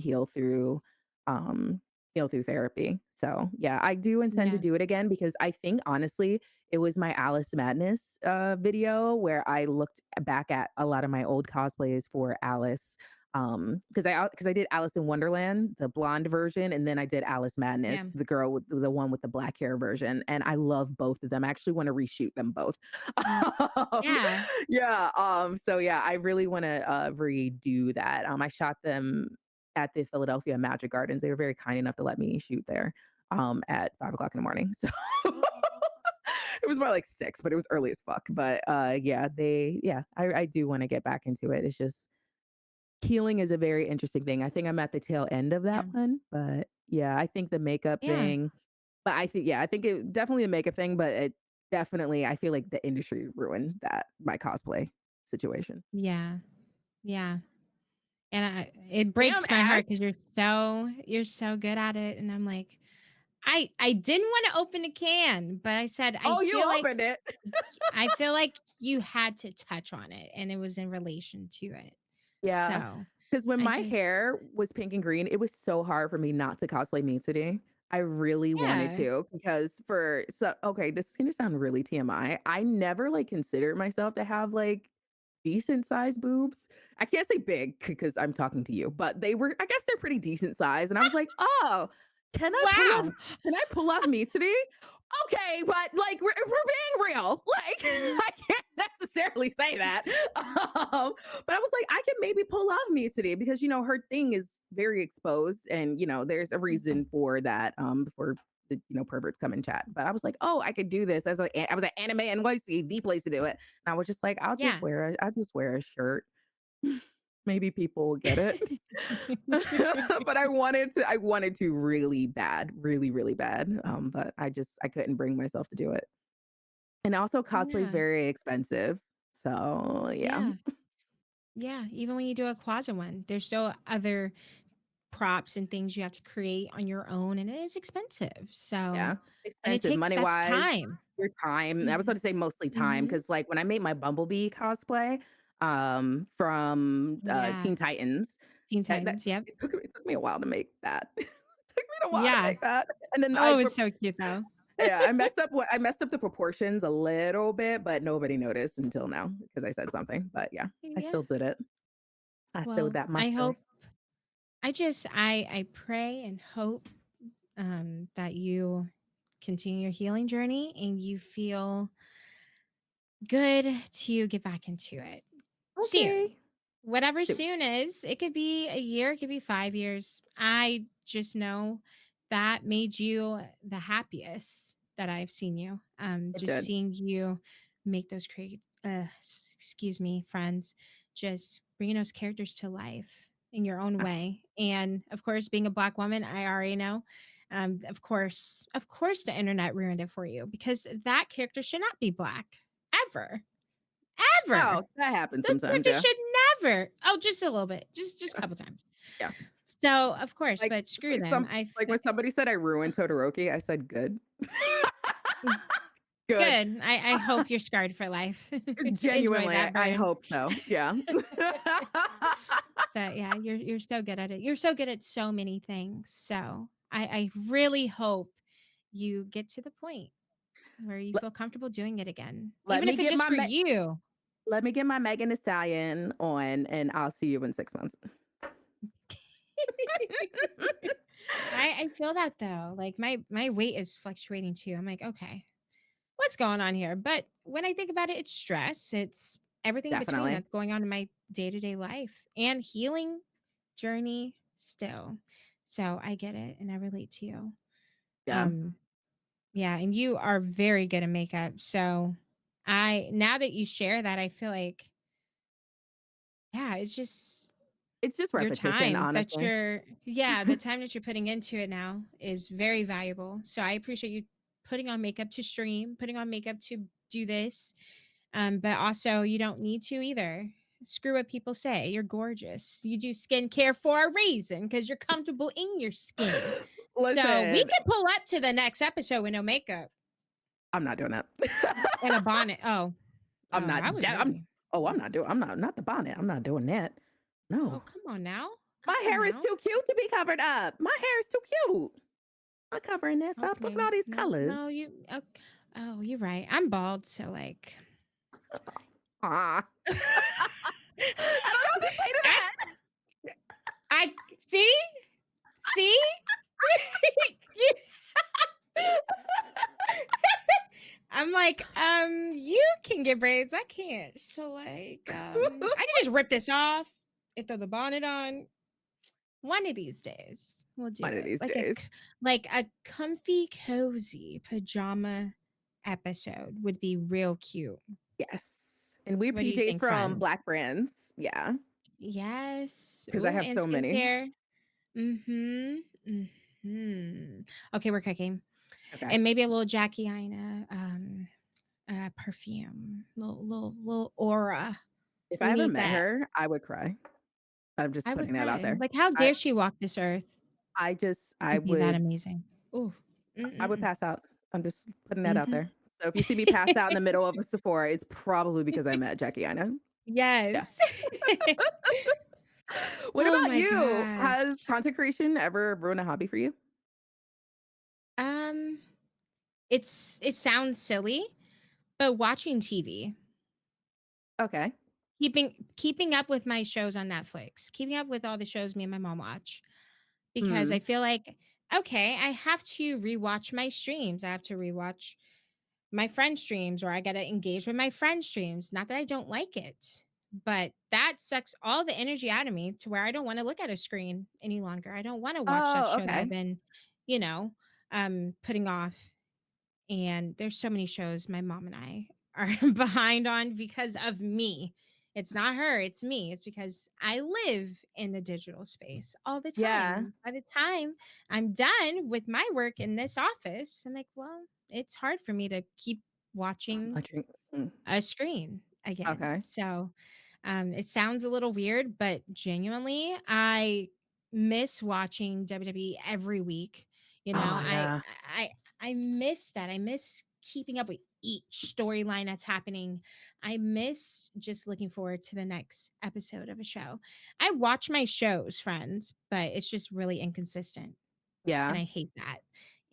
um heal through therapy. So yeah, I do intend to Yeah, do it again because I think honestly it was my Alice Madness, video where I looked back at a lot of my old cosplays for Alice, because I did Alice in Wonderland, the blonde version, and then I did Alice yeah, Madness, the girl with the one with the black hair version, and I love both of them. I actually wanna reshoot them both. Um, yeah. yeah, so yeah, I really wanna, redo that. I shot them at the Philadelphia Magic Gardens. They were very kind enough to let me shoot there, at 5 o'clock in the morning, so it was more like 6, but it was early as fuck. But yeah, I do want to get back into it. It's just healing is a very interesting thing. I think I'm at the tail end of that Yeah, one, but yeah, I think the makeup yeah, thing, but I think it definitely a makeup thing, but it definitely I feel like the industry ruined that my cosplay situation. yeah, yeah. And it Damn, breaks my Ash. heart because you're so good at it, and I'm like, I didn't wanna open a can, but I said, Oh, you opened it. I feel like you had to touch on it, and it was in relation to it. Yeah, So, because when I my just hair was pink and green, it was so hard for me not to cosplay Mitsuri. I really wanted yeah. to because okay, this is gonna sound really TMI. I never like considered myself to have like decent sized boobs. I can't say big because I'm talking to you, but I guess they're pretty decent size. And I was like, oh, Wow! can I pull off Mitsuri? Okay, but like we're being real. Like I can't necessarily say that. But I was like, I can maybe pull off Mia today because her thing is very exposed, and there's a reason for that. Before the perverts come and chat. But I was like, oh, I could do this. I was at Anime NYC, the place to do it. And I was just like, Yeah. I'll just wear a shirt. Maybe people will get it. But I wanted to really bad, really, really bad. But I couldn't bring myself to do it. And also cosplay is Yeah, very expensive. So yeah. yeah, yeah, even when you do a closet one, there's still other props and things you have to create on your own, and it is expensive, Yeah, so and it expensive takes that's money-wise, time. your time. I was Mhm, about to say mostly time mhm. because, like, when I made my Bumblebee cosplay, from, Yeah, Teen Titans, Teen that Titans, yep. it took me a while to make that. It took me know why to Yeah. make that. And then Oh, it's so cute though. yeah, I messed up the proportions a little bit, but nobody noticed until now because I said something. But yeah, I Yeah. still did it. I sewed Well, that I mustard. hope I pray and hope that you continue your healing journey and you feel good to get back into it soon. Okay. Whatever Soon. soon is, it could be a year, it could be 5 years. I just know that made you the happiest that I've seen you. It Just did. seeing you make those excuse me, friends, just bringing those characters to life in your own Ah, way. And of course, being a Black woman, I already know. Of course, the internet ruined it for you because that character should not be Black ever, ever. oh, that happens Those sometimes, characters yeah. should never. Oh, just a little bit, just a Yeah, couple times. yeah. So, of course, Like but screw like them. some like when somebody said I ruined Todoroki, I said, "Good." Mm, Good. good. I hope you're scarred for life. Enjoy Genuinely, that I burn. hope so. Yeah. But yeah, you're so good at it. You're so good at so many things. So I really hope you get to the point where you Let feel comfortable doing it again, let even me if it's get just my for you. let me get my Megan Thee Stallion on, and I'll see you in 6 months. I feel that though. Like my weight is fluctuating too. I'm like, okay, what's going on here? But when I think about it, it's stress. It's everything in between Definitely. that's going on in my day-to-day life and healing journey still. So I get it and I relate to you. Yeah. Um yeah, and you are very good at makeup. So I now that you share that, I feel like yeah, it's just It's just your repetition, time that honestly. you're yeah, the time that you're putting into it now is very valuable. So I appreciate you putting on makeup to stream, putting on makeup to do this. But also you don't need to either. Screw what people say. You're gorgeous. You do skincare for a reason because you're comfortable in your skin. So we Listen, could pull up to the next episode with no makeup I'm not doing that. and a bonnet. Oh, I'm I not was da I'm ready. oh, I'm not the bonnet, I'm not doing that. Oh, No. come on now. Come My on hair is now. too cute to be covered up. My hair is too cute. I'm covering this up. Look at Okay. all these No, colors. no, you ok oh, you're right. I'm bald, so, like Ah. I don't know what to say to I that. I see? See? I'm like, you can get braids, I can't. So, like, I can just rip this off and throw the bonnet on. One of these days, we'll do One of it. these days. Like a comfy, cozy pajama episode would be real cute. Yes. And wear What do you PJs think, from friends? Black brands. Yeah, Yes. because I Ooh, have and so many. skincare. Mhm. Mhm. Okay, we're cooking. Okay. And maybe a little Jackie Aina, perfume, little aura. If I We ever need met that. her, I would cry. I'm just I would putting that out cry. there. Like, how I dare she walk this earth I and be that would amazing? Ooh. I would Mm-mm. pass out. I'm just putting that out Mhm. there. So if you see me pass out in the middle of a Sephora, it's probably because I met Jackie Aina. Yeah. Yes. What Oh about my you? gosh. Has content creation ever ruined a hobby for you? Um, it sounds silly, but watching TV, Okay. keeping up with my shows on Netflix, keeping up with all the shows me and my mom watch, because I Mm. feel like, okay, I have to rewatch my streams. I have to rewatch my friend streams, or I gotta engage with my friend streams. Not that I don't like it, but that sucks all the energy out of me to where I don't wanna look at a screen any longer. I don't wanna watch that Oh, show that I've okay. been, you know, putting off. And there's so many shows my mom and I are behind on because of me. It's not her, it's me. It's because I live in the digital space all the time. Yeah. And by the time I'm done with my work in this office, I'm like, well, it's hard for me to keep watching I drink. Mm. a screen again. Okay. So, it sounds a little weird, but genuinely, I miss watching WWE every week. You know, Oh yeah. I I miss that. I miss keeping up with each storyline that's happening. I miss just looking forward to the next episode of a show. I watch my shows, friends, but it's just really inconsistent. Yeah. and I hate that,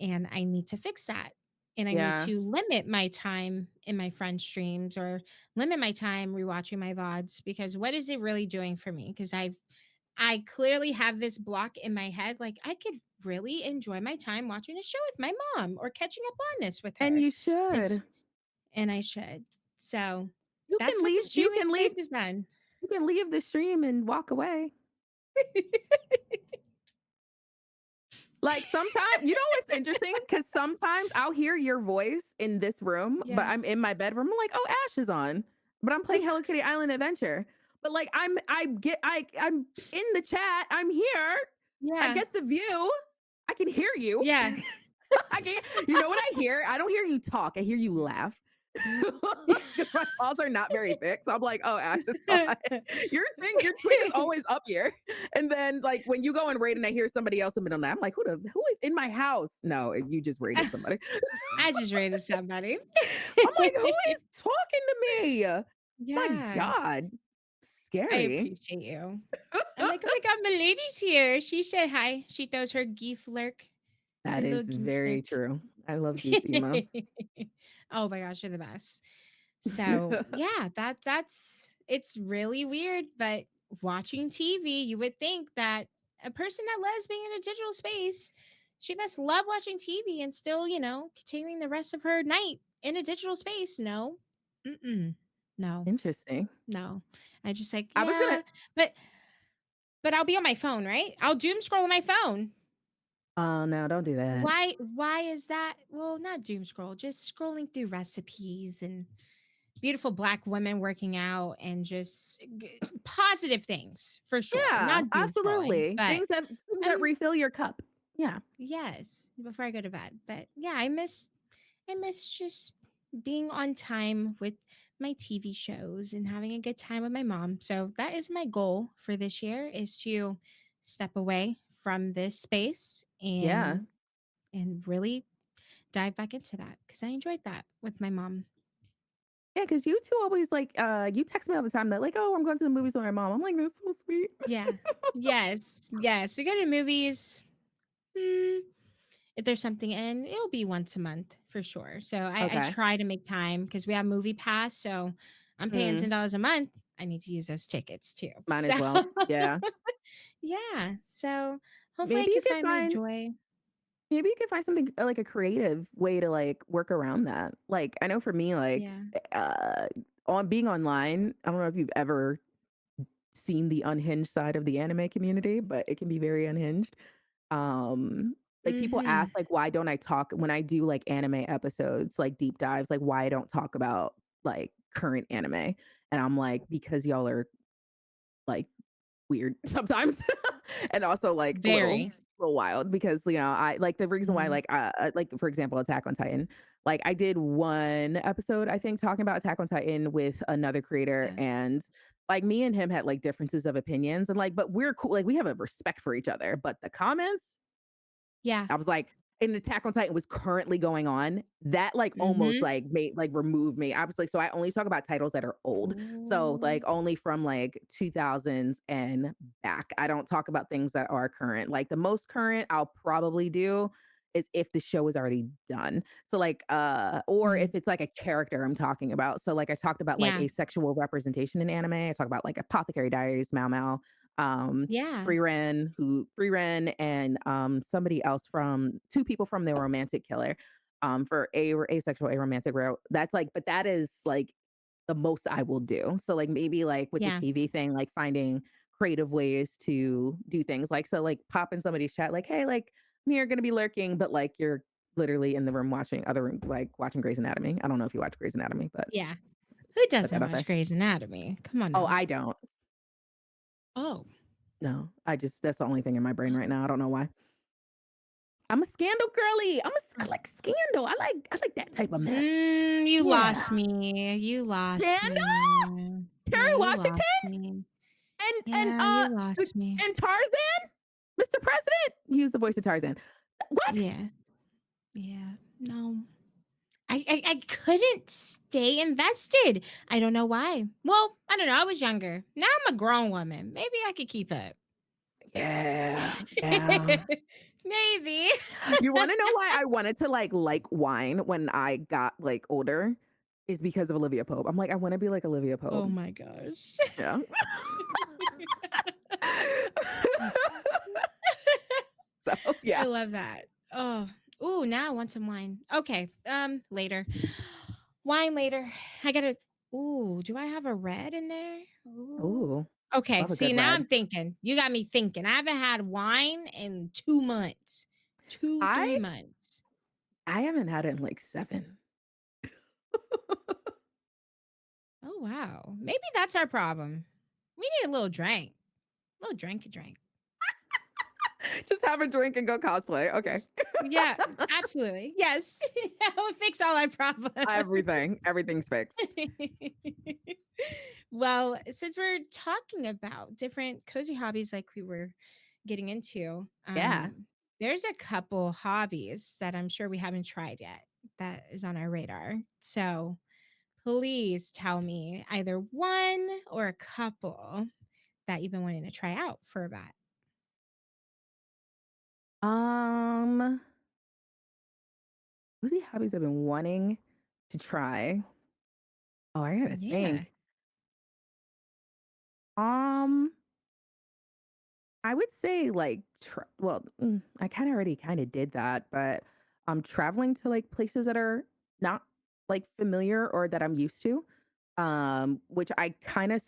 and I need to fix that, and I need Yeah. to limit my time in my friend streams or limit my time rewatching my VODs because what is it really doing for me? Because I clearly have this block in my head, like, I could really enjoy my time watching a show with my mom or catching up on this with And her. you It's should. and I should. So, You that's can what the leave you streaming can leave space has done. you can leave the stream and walk away. Like, sometimes you know what's interesting? Because sometimes I'll hear your voice in this room, but Yeah. I'm in my bedroom, I'm like, "Oh, Ash is on," but I'm playing Hello Kitty Island Adventure. But, like, I'm in the chat, I'm here, I Yeah. get the view, I can hear you. Yeah. I can't you know what I hear? I don't hear you talk, I hear you laugh. Because my calls are not very thick, so I'm like, "Oh, Ash is on." Your tweet is always up here, and then, like, when you go and raid and I hear somebody else in the middle of the night, I'm like, who is in my house?" No, you just raided somebody. I just rated somebody. I'm like, "Who is talking to me?" My Yeah. god. I Scary. appreciate you. I'm like, "Oh my god, my lady's here." She said hi. She throws her geef lurk, her That little is geef very lurk. true. I love geese emotes. Oh my gosh, you're the best. So, yeah, that's it's really weird, but watching TV, you would think that a person that loves being in a digital space, she must love watching TV and still, continuing the rest of her night in a digital space. No. Mm-mm. No. Interesting. No. I just like, I was gonna yeah, but but I'll be on my phone, right? I'll doom scroll on my phone. oh, no, don't do that. Why is that? Well, not doom scroll, just scrolling through recipes and beautiful black women working out and just positive things for sure. Yeah, Not doom scrolling, absolutely. but Things that I'm refill your cup. Yeah. yes, before I go to bed. But yeah, I miss just being on time with my TV shows and having a good time with my mom. So that is my goal for this year is to step away from this space Yeah. and really dive back into that because I enjoyed that with my mom. Yeah, because you 2 always, like, you text me all the time that, like, "Oh, I'm going to the movies with my mom." I'm like, "That's so sweet." Yeah. Yes. Yes. We go to movies. Hmm, if there's something in, it'll be once a month for sure. So I Okay. try to make time because we have Movie Pass. So I'm paying Mm, $10 a month. I need to use those tickets too. might So as well. Yeah. yeah. So hopefully I Maybe you can could find my find joy. maybe you could find something, like, a creative way to, like, work around that. Like, I know for me, like, Yeah. on being online, I don't know if you've ever seen the unhinged side of the anime community, but it can be very unhinged. Like, people Mm-hmm. ask, like, why don't I talk when I do, like, anime episodes, like, deep dives, like, why I don't talk about, like, current anime, and I'm like, "Because y'all are, like, weird sometimes." And also, like, a Very. little wild because, I like, the reason why, Hmm. like, for example, Attack on Titan, like, I did one episode, I think, talking about Attack on Titan with another creator, Yeah. and, like, me and him had, like, differences of opinions, and, like, but we're cool, like, we have a respect for each other, but the comments Yeah. I was like and Attack on Titan was currently going on, that, like, almost, Mm-hmm. like, removed me. I was like, so I only talk about titles that are old. So, Ooh. like, only from, like, 2000s and back. I don't talk about things that are current. Like, the most current I'll probably do is if the show is already done. So, like, or if Mm. it's, like, a character I'm talking about. So, like, I talked about, like, Yeah. asexual representation in anime. I talk about, like, Apothecary Diaries, Mao Mao, Yeah. Free Ren and somebody else from two people from The Romantic Killer for asexual aromantic that's like but that is like the most I will do. So like maybe like with the Yeah. TV thing like finding creative ways to do things like so like pop in somebody's chat like hey like I'm here gonna be lurking but like you're literally in the room watching other room like watching Grey's Anatomy. I don't know if you watch Grey's Anatomy, but Yeah. just Who put doesn't that out watch there. Grey's Anatomy? Come on Oh, now. I don't. Oh. No, I just that's the only thing in my brain right Oh. now. I don't know why. I'm a scandal girly. I like scandal. I like that type of mess. You Yeah. lost me. You lost Scandal? me. Yeah, Terry you lost Washington me. and Yeah, you lost me. and Tarzan? Mr. President? He was the voice of Tarzan. What? Yeah. Yeah. No. I couldn't stay invested. I don't know why. Well, I don't know. I was younger. Now I'm a grown woman. Maybe I could keep up. Yeah, yeah. Maybe. You wanna know why I wanted to, like wine when I got, like, older? Is because of Olivia Pope. I'm like, "I wanna be like Olivia Pope." Oh my gosh. Yeah. So, I yeah. love that. Oh, ooh, now I want some wine. Okay, later. Wine later. I gotta. Ooh, do I have a red in there? Ooh. Ooh, Okay, love a see, good now red. I'm thinking. You got me thinking. I haven't had wine in 2 months, two, I 3 months. I haven't had it in, like, 7. Oh wow, maybe that's our problem. We need a little drink, a drink. Just have a drink and go cosplay, okay. Yeah, absolutely. Yes, that would fix all our problems. Everything's fixed. Well, since we're talking about different cozy hobbies like we were getting into, Yeah. there's a couple hobbies that I'm sure we haven't tried yet that is on our radar. So please tell me either one or a couple that you've been wanting to try out for a bit. Um, cozy hobbies I've been wanting to try. Oh, I gotta Yeah. think. Um, I would say like I kind of already kind of did that, but traveling to like places that are not like familiar or that I'm used to. Which I kind of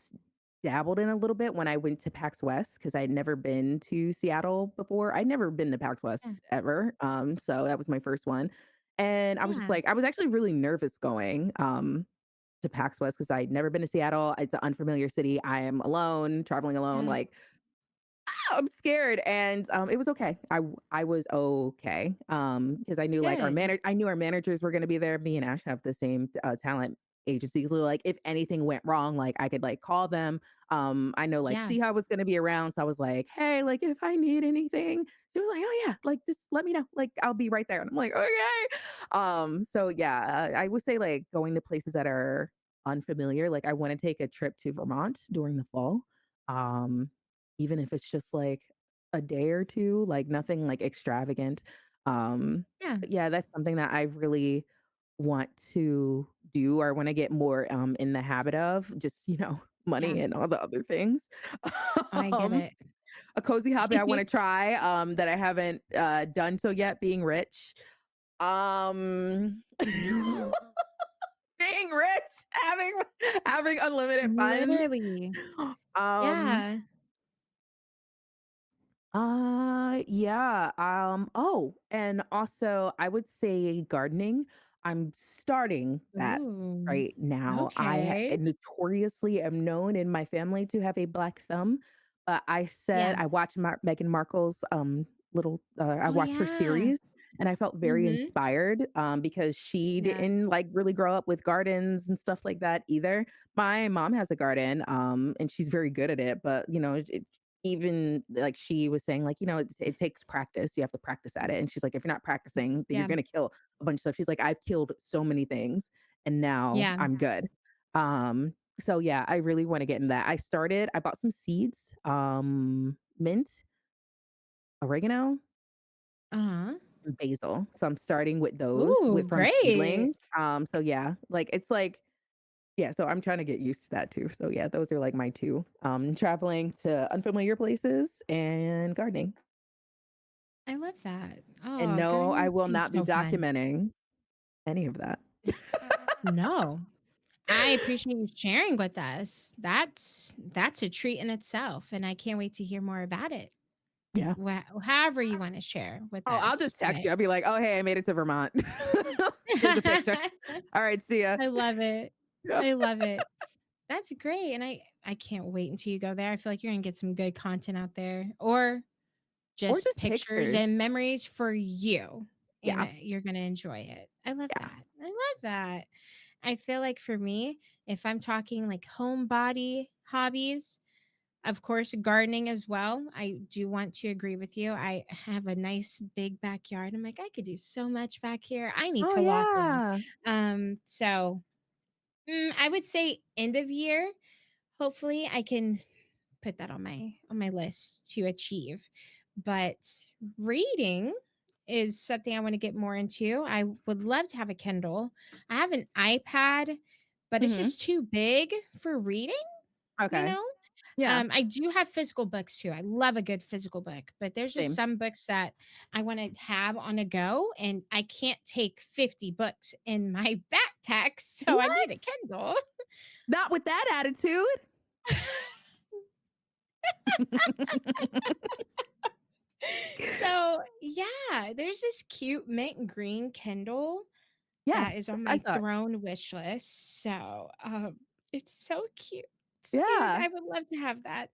dabbled in a little bit when I went to PAX West because I'd never been to Seattle before. I'd never been to PAX West Yeah. ever. So that was my first one. And I was just Yeah. like, I was actually really nervous going to PAX West because I'd never been to Seattle. It's an unfamiliar city. I am alone, traveling alone. Yeah. Like I'm scared, and, it was okay. I was okay, because I knew, like, Good. I knew our managers were gonna be there. Me and Ash have the same, talent agency, so, like, if anything went wrong, like, I could, like, call them. I know, like, Yeah. Siha was gonna be around, so I was like, "Hey, like, if I need anything," she was like, "Oh, yeah, like, just let me know, like, I'll be right there," and I'm like, "Okay." So, yeah, I would say, like, going to places that are unfamiliar, like, I wanna take a trip to Vermont during the fall. Um Even if it's just like a day or 2, like nothing like extravagant. Yeah. But yeah, that's something that I really want to do or wanna get more, in the habit of, just, Yeah. money and all the other things. I get Um, it. a cozy hobby I wanna try, that I haven't, done so yet, being rich. Being rich, having unlimited funds. Literally. Um Yeah. yeah. Oh, and also I would say gardening. I'm starting that Ooh. right now. Okay. Notoriously am known in my family to have a black thumb, but Yeah. I watched Meghan Markle's I Oh, watched her yeah. series and I felt very Mhm. inspired because she Yeah. didn't like really grow up with gardens and stuff like that either. My mom has a garden and she's very good at it, but even like she was saying like it takes practice, you have to practice at it, and she's like if you're not practicing then you're Yeah. going to kill a bunch of stuff. She's like I've killed so many things and now Yeah. I'm good. So yeah, I really want to get in that. I bought some seeds, mint, oregano, Uh-huh. and basil, so I'm starting with those Ooh, with from great. seedlings. So yeah, like it's like yeah, so I'm trying to get used to that too. So yeah, those are like my 2, traveling to unfamiliar places and gardening. I love that. And Oh, no, I gardening will seems not be so fun. documenting any of that. No. I appreciate you sharing with us. That's a treat in itself, and I can't wait to hear more about it. Yeah. However you wanna share with Oh, I'll us, just text but you. I'll be like, "Oh, hey, I made it to Vermont. Here's a picture. All right, see ya." I love it. Yeah. I love it. That's great, and I can't wait until you go there. I feel like you're gonna get some good content out there, or Or just just pictures pictures. and memories for you, and, Yeah, you're gonna enjoy it. I love yeah. that. I love that. I feel like for me, if I'm talking like homebody hobbies, of course, gardening as well. I do want to agree with you. I have a nice big backyard. I'm like, I could do so much back here. I need Oh, to walk in. yeah. So I would say end of year. Hopefully, I can put that on my list to achieve. But reading is something I want to get more into. I would love to have a Kindle. I have an iPad, but it's Mhm. just too big for reading, you Okay. know? Yeah. I do have physical books too. I love a good physical book, but there's just Same. some books that I want to have on a go, and I can't take 50 books in my backpack, so I need a What? Kindle. Not with that attitude. So, yeah, there's this cute mint green Kindle that is Yes, on I my saw it. throne wish list. So, it's so cute, and Yeah. I would love to have that.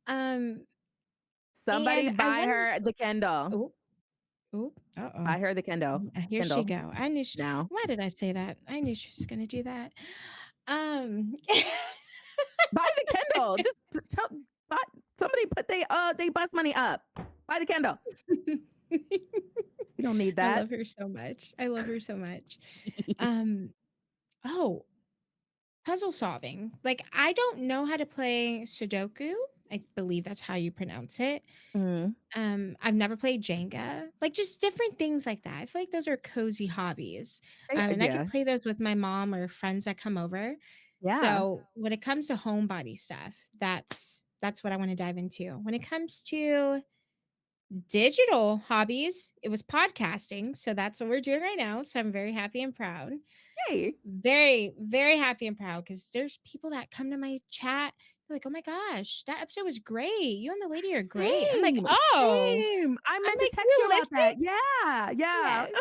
Um, Somebody and I buy want her the Kindle. oh, oh, uh-oh. Buy her the Kindle. Here she Kindle go. I knew sh now. why did I say that? I knew she was gonna do that. Um, Buy the Kindle. Just tell buy somebody put they bus money up. Buy the Kindle. You don't need I that. love her so much. I love her so much. Um, oh, puzzle solving. Like, I don't know how to play Sudoku. I believe that's how you pronounce it. Mm. I've never played Jenga, like, just different things like that. I feel like those are cozy hobbies, and I could Yeah. play those with my mom or friends that come over. Yeah. So, when it comes to homebody stuff, that's what I wanna dive into. When it comes to digital hobbies, it was podcasting, so that's what we're doing right now, so I'm very happy and proud. Hey. Very, very happy and proud because there's people that come to my chat, they're like, "Oh my gosh, that episode was great. You and the lady are great." I'm like, Same. "Oh." Same. I I'm meant to like, text you "You about listen?" that. Yeah. Yeah. Yes.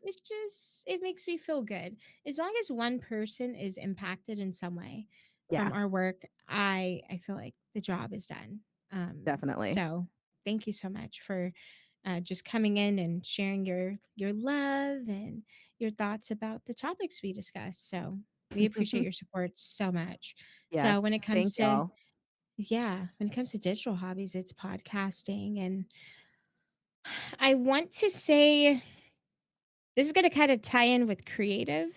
It's just it makes me feel good. As long as one person is impacted in some way from Yeah, our work, I feel like the job is done. definitely. So thank you so much for just coming in and sharing your love and your thoughts about the topics we discussed. So we appreciate your support so much. So when it Yes. comes Thank to y'all. yeah, when it comes to digital hobbies, it's podcasting and I want to say this is gonna kinda tie in with creative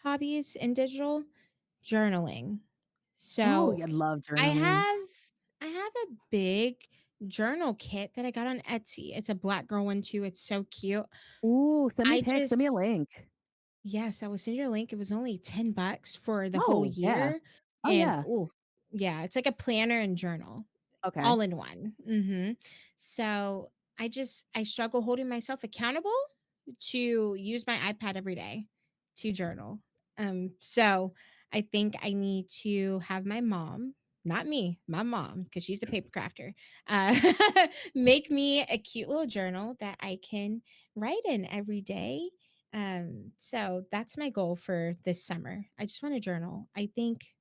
hobbies in digital, journaling. Oh, So, I love I journaling. have I have a big journal kit that I got on Etsy. It's a black girl one too, it's so cute. Ooh, send me I pics. Send me a just link. Yes, I will send you a link. It was only $10 for the whole Oh, yeah. year, Oh, and yeah. ooh, yeah, it's like a planner and journal Okay. all in one. So, I struggle holding myself accountable to use my iPad every day to journal. So I think I need to have my mom, not me, my mom, because she's the paper crafter, uh, make me a cute little journal that I can write in every day. So that's my goal for this summer. I just want to journal. I think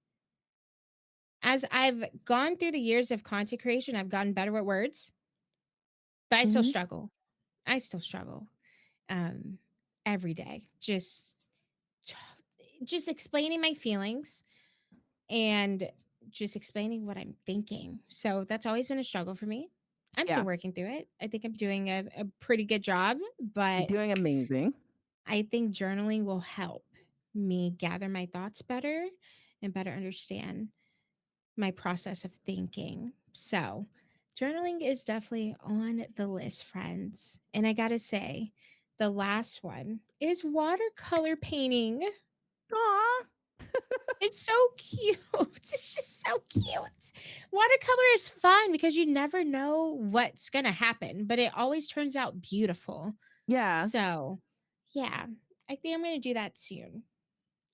as I've gone through the years of content creation, I've gotten better with words, but I still Mhm. struggle. I still struggle um, every day. Just explaining my feelings and just explaining what I'm thinking. So that's always been a struggle for me. I'm still Yeah. working through it. I think I'm doing a pretty good job, You're doing but amazing. I think journaling will help me gather my thoughts better and better understand my process of thinking. So, journaling is definitely on the list, friends. And I gotta say, the last one is watercolor painting. Aw. It's so cute. It's just so cute. Watercolor is fun because you never know what's going to happen, but it always turns out beautiful. Yeah. So, yeah, I think I'm going to do that soon.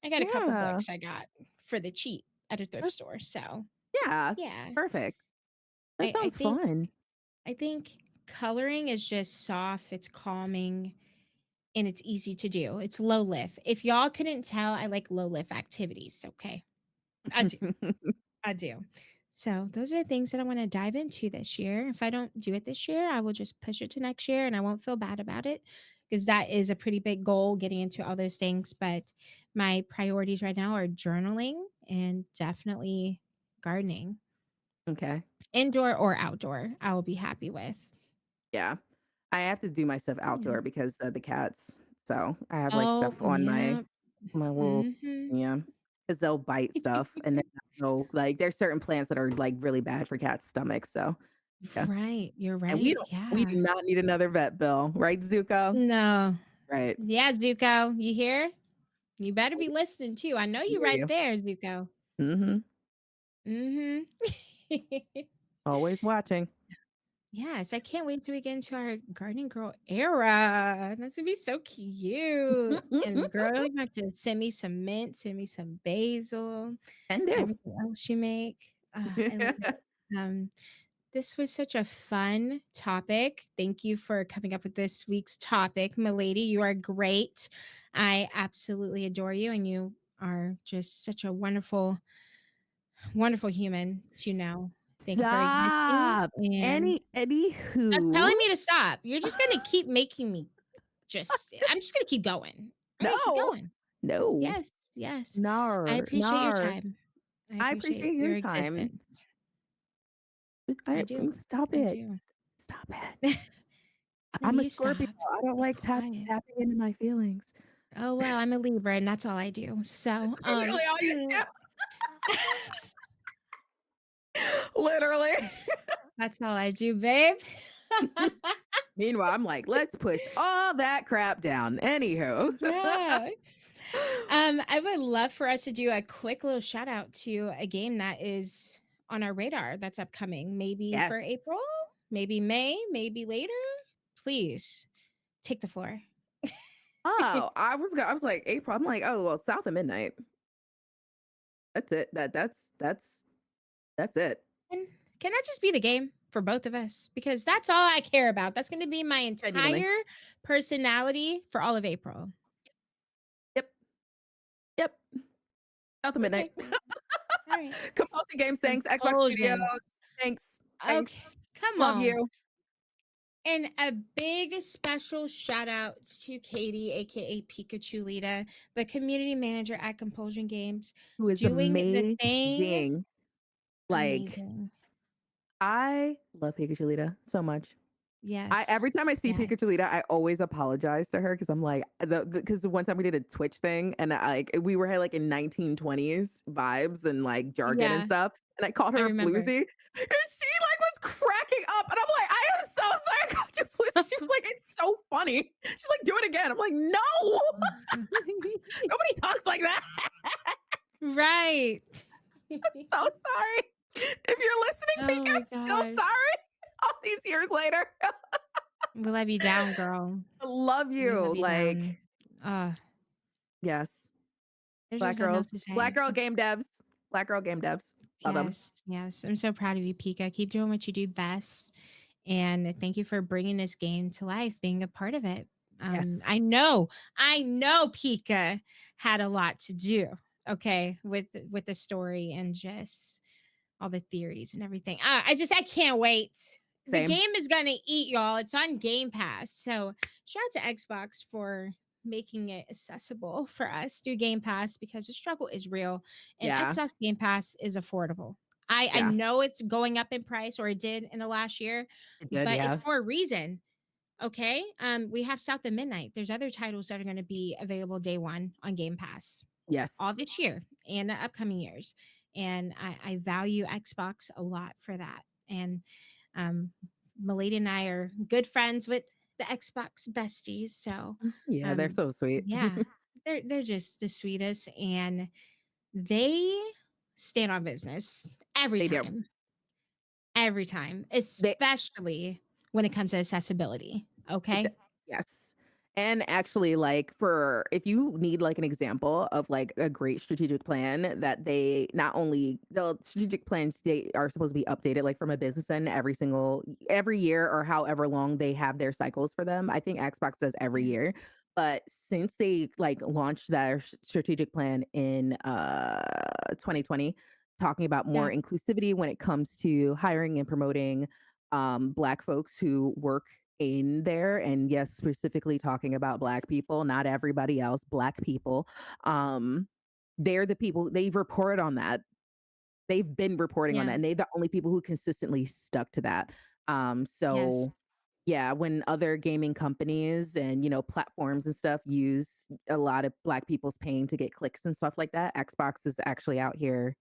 I got a couple Yeah. books I got for the cheap at a thrift That's store. So, yeah. yeah, Perfect. That I, I sounds think fun. I think coloring is just soft, it's calming, and it's easy to do. It's low lift. If y'all couldn't tell, I like low lift activities. Okay. I do. I do. So those are the things that I want to dive into this year. If I don't do it this year, I will just push it to next year and I won't feel bad about it because that is a pretty big goal getting into all those things. But my priorities right now are journaling and definitely gardening, Okay. indoor or outdoor. I will be happy with. Yeah. I have to do my stuff Yeah. outdoor because of the cats. So, I have, like, Oh, stuff on yeah. my little Hmm. yeah, because 'cause they'll bite stuff and then no, like, there's certain plants that are, like, really bad for cats' stomachs, so, yeah. Right, you're And right, we yeah. do not need another vet bill, right, Zuko? No. Right. Yeah, Zuko, you hear? You better We be listening too. I know you hear right you. there, Zuko. Mhm. Mhm. Always watching. Yes, I can't wait till we get into our gardening girl era. That's gonna be so cute. And girl, you have to send me some mint, send me some basil, Can do. everything else you make. I love it. This was such a fun topic. Thank you for coming up with this week's topic, Milady. You are great. I absolutely adore you, and you are just such a wonderful, wonderful human to S know. Thank you for existing Stop. and stop Anywho, telling me to stop. You're just gonna keep making me I'm just gonna keep going. I'm gonna keep no, going. no, Yes, yes. I nar, appreciate your nar. time. I I appreciate appreciate your your time. existence. I I do. stop I it. do. Stop it. No, I'm a you Scorpio. stop. I don't Be like quiet. tapping into my feelings. Oh, well, I'm a Libra, and that's all I do. So, Literally all you do. Literally. that's all I do, babe. Meanwhile, I'm like, let's push all that crap down. Anywho. Yeah. I would love for us to do a quick little shout out to a game that is on our radar that's upcoming, maybe for Yes. April, maybe May, maybe later. Please take the floor. Oh, I was like, April. I'm like, oh well, south of midnight. That's it. That's it. And can that just be the game for both of us? Because that's all I care about. That's going to be my Genuinely. entire personality for all of April. Yep. Yep. South of midnight. Okay. All right. Compulsion Games, thanks. Xbox Studios, Compulsion. thanks. Thanks. Okay. Come Love on. you. And a big special shout out to Katie, aka Pikachu Lita, the community manager at Compulsion Games, Who is doing the thing amazing. Like, amazing. I love Pikachu Lita so much. I Yes. every time I see Pikachu Yes. Lita, I always apologize to her because I'm like because the one time we did a Twitch thing and like we were like in 1920s vibes and like jargon and Yeah, stuff, and I called I her a remember. floozy, and she like was cracking up, and I'm like, I am so sorry I called you floozy. She was like, it's so funny. She's like, do it again. I'm like, no, nobody talks like that. Right. I'm so sorry. If you're listening, Oh Pika, my I'm still gosh. sorry. All these years later, We love you down, girl. I love We you. love you Like, down. Uh, yes. there's just nothing else to Black say. girl game devs, black girl game devs. Love them. Yes, yes. I'm so proud of you, Pika. Keep doing what you do best. And thank you for bringing this game to life, being a part of it. Yes. I know Pika had a lot to do, okay, with the story and just all the theories and everything. I can't wait. The Same. game is gonna eat y'all. It's on Game Pass. So shout out to Xbox for making it accessible for us through Game Pass because the struggle is real and Yeah. Xbox Game Pass is affordable. I Yeah. know it's going up in price or it did in the last year, It did. but it's Yeah. for a reason. Okay. We have South of Midnight. There's other titles that are going to be available day one on Game Pass all Yes. this year and the upcoming years. And I value Xbox a lot for that. And um, Milady and I are good friends with the Xbox besties. So Yeah, they're um, so sweet. yeah, they're just the sweetest, and they stand on business They do. every time, They especially when it comes to accessibility. It d Okay. yes. And actually, like, for if you need, like, an example of, like, a great strategic plan that they not only the strategic plans, they are supposed to be updated, like, from a business end every year or however long they have their cycles for them. I think Xbox does every Yeah. year. But since they, like, launched their strategic plan in, 2020, talking about more Yeah. inclusivity when it comes to hiring and promoting, Black folks who work in there, and yes, specifically talking about black people, not everybody else, black people. um they're the people, they've reported on that, they've been reporting on that, Yeah. and they're the only people who consistently stuck to that. Yes. So yeah, when other gaming companies and platforms and stuff use a lot of black people's pain to get clicks and stuff like that, Xbox is actually out here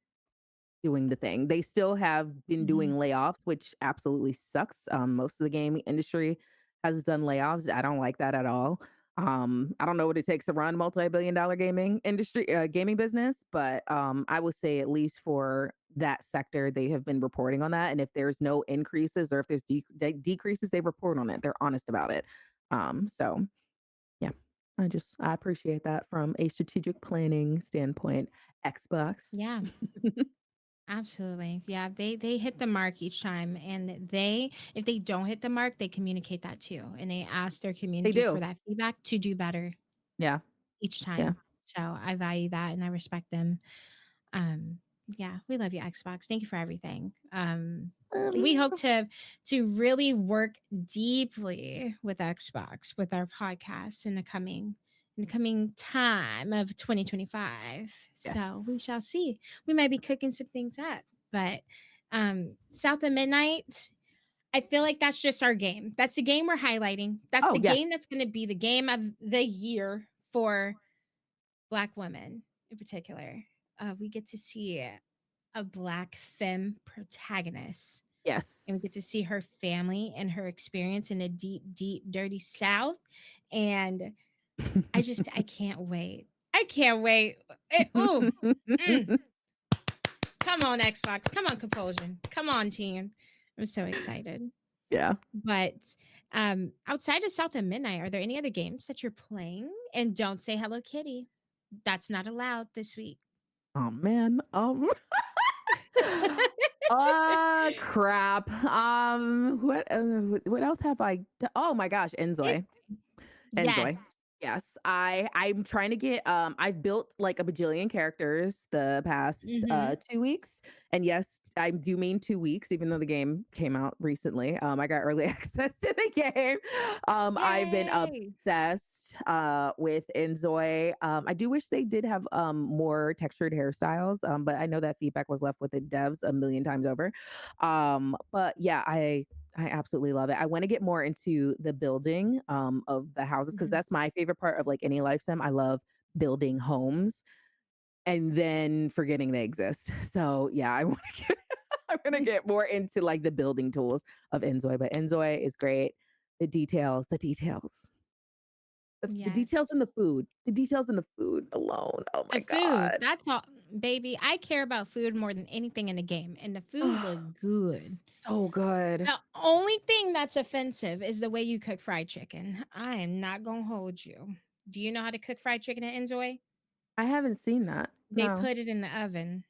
doing the thing. They still have been doing Mhm. layoffs, which absolutely sucks. Most of the gaming industry has done layoffs. I don't like that at all. I don't know what it takes to run multi-billion-dollar gaming industry, gaming business, but I would say at least for that sector, they have been reporting on that. And if there's no increases or if there's decreases, they report on it. They're honest about it. So yeah, I appreciate that from a strategic planning standpoint. Xbox. Yeah. Absolutely. Yeah, they hit the mark each time, and they if they don't hit the mark, they communicate that too, and they ask their They community for do. that feedback to do better Yeah, each yeah. time. So I value that and I respect them. Yeah, we love you, Xbox. Thank you for everything. Love We you. hope to really work deeply with Xbox with our podcast in the coming time of 2025. So we Yes. shall see. We might be cooking some things up, but South of Midnight. I feel like that's just our game. That's the game we're highlighting. That's Oh, the yes. game that's going to be the game of the year for Black women in particular. We get to see a Black femme protagonist, and we get to Yes. see her family and her experience in a deep, deep, dirty South. And I can't wait. I can't wait. Ooh, mm, come on, Xbox. Come on, Compulsion. Come on, team. I'm so excited. Yeah. But outside of South and Midnight, are there any other games that you're playing? And don't say Hello Kitty. That's not allowed this week. Oh, man. Crap. What else have I do oh my gosh, It, Enzoy. yes. Enjoy. Yes, I'm trying to get I've built like a bajillion characters the past Mm-hmm. 2 weeks. And yes, I do mean 2 weeks even though the game came out recently. I got early access to the game. I've been Yay. obsessed with Enzoy. I do wish they did have more textured hairstyles, but I know that feedback was left with the devs a million times over. But yeah, I absolutely love it. I want to get more into the building of the houses because Mhm. that's my favorite part of like any life sim. I love building homes and then forgetting they exist. So yeah, I want to get I'm gonna get more into like the building tools of Enzoy, but Enzoy is great. The details, the details Yes. in the food, the details in the food alone. Oh The my food, god. that's all baby, I care about food more than anything in the game, and the food Oh, looked good. so good. The only thing that's offensive is the way you cook fried chicken. I am not gonna hold you. Do you know how to cook fried chicken at Enjoy? I haven't seen that. They No. put it in the oven.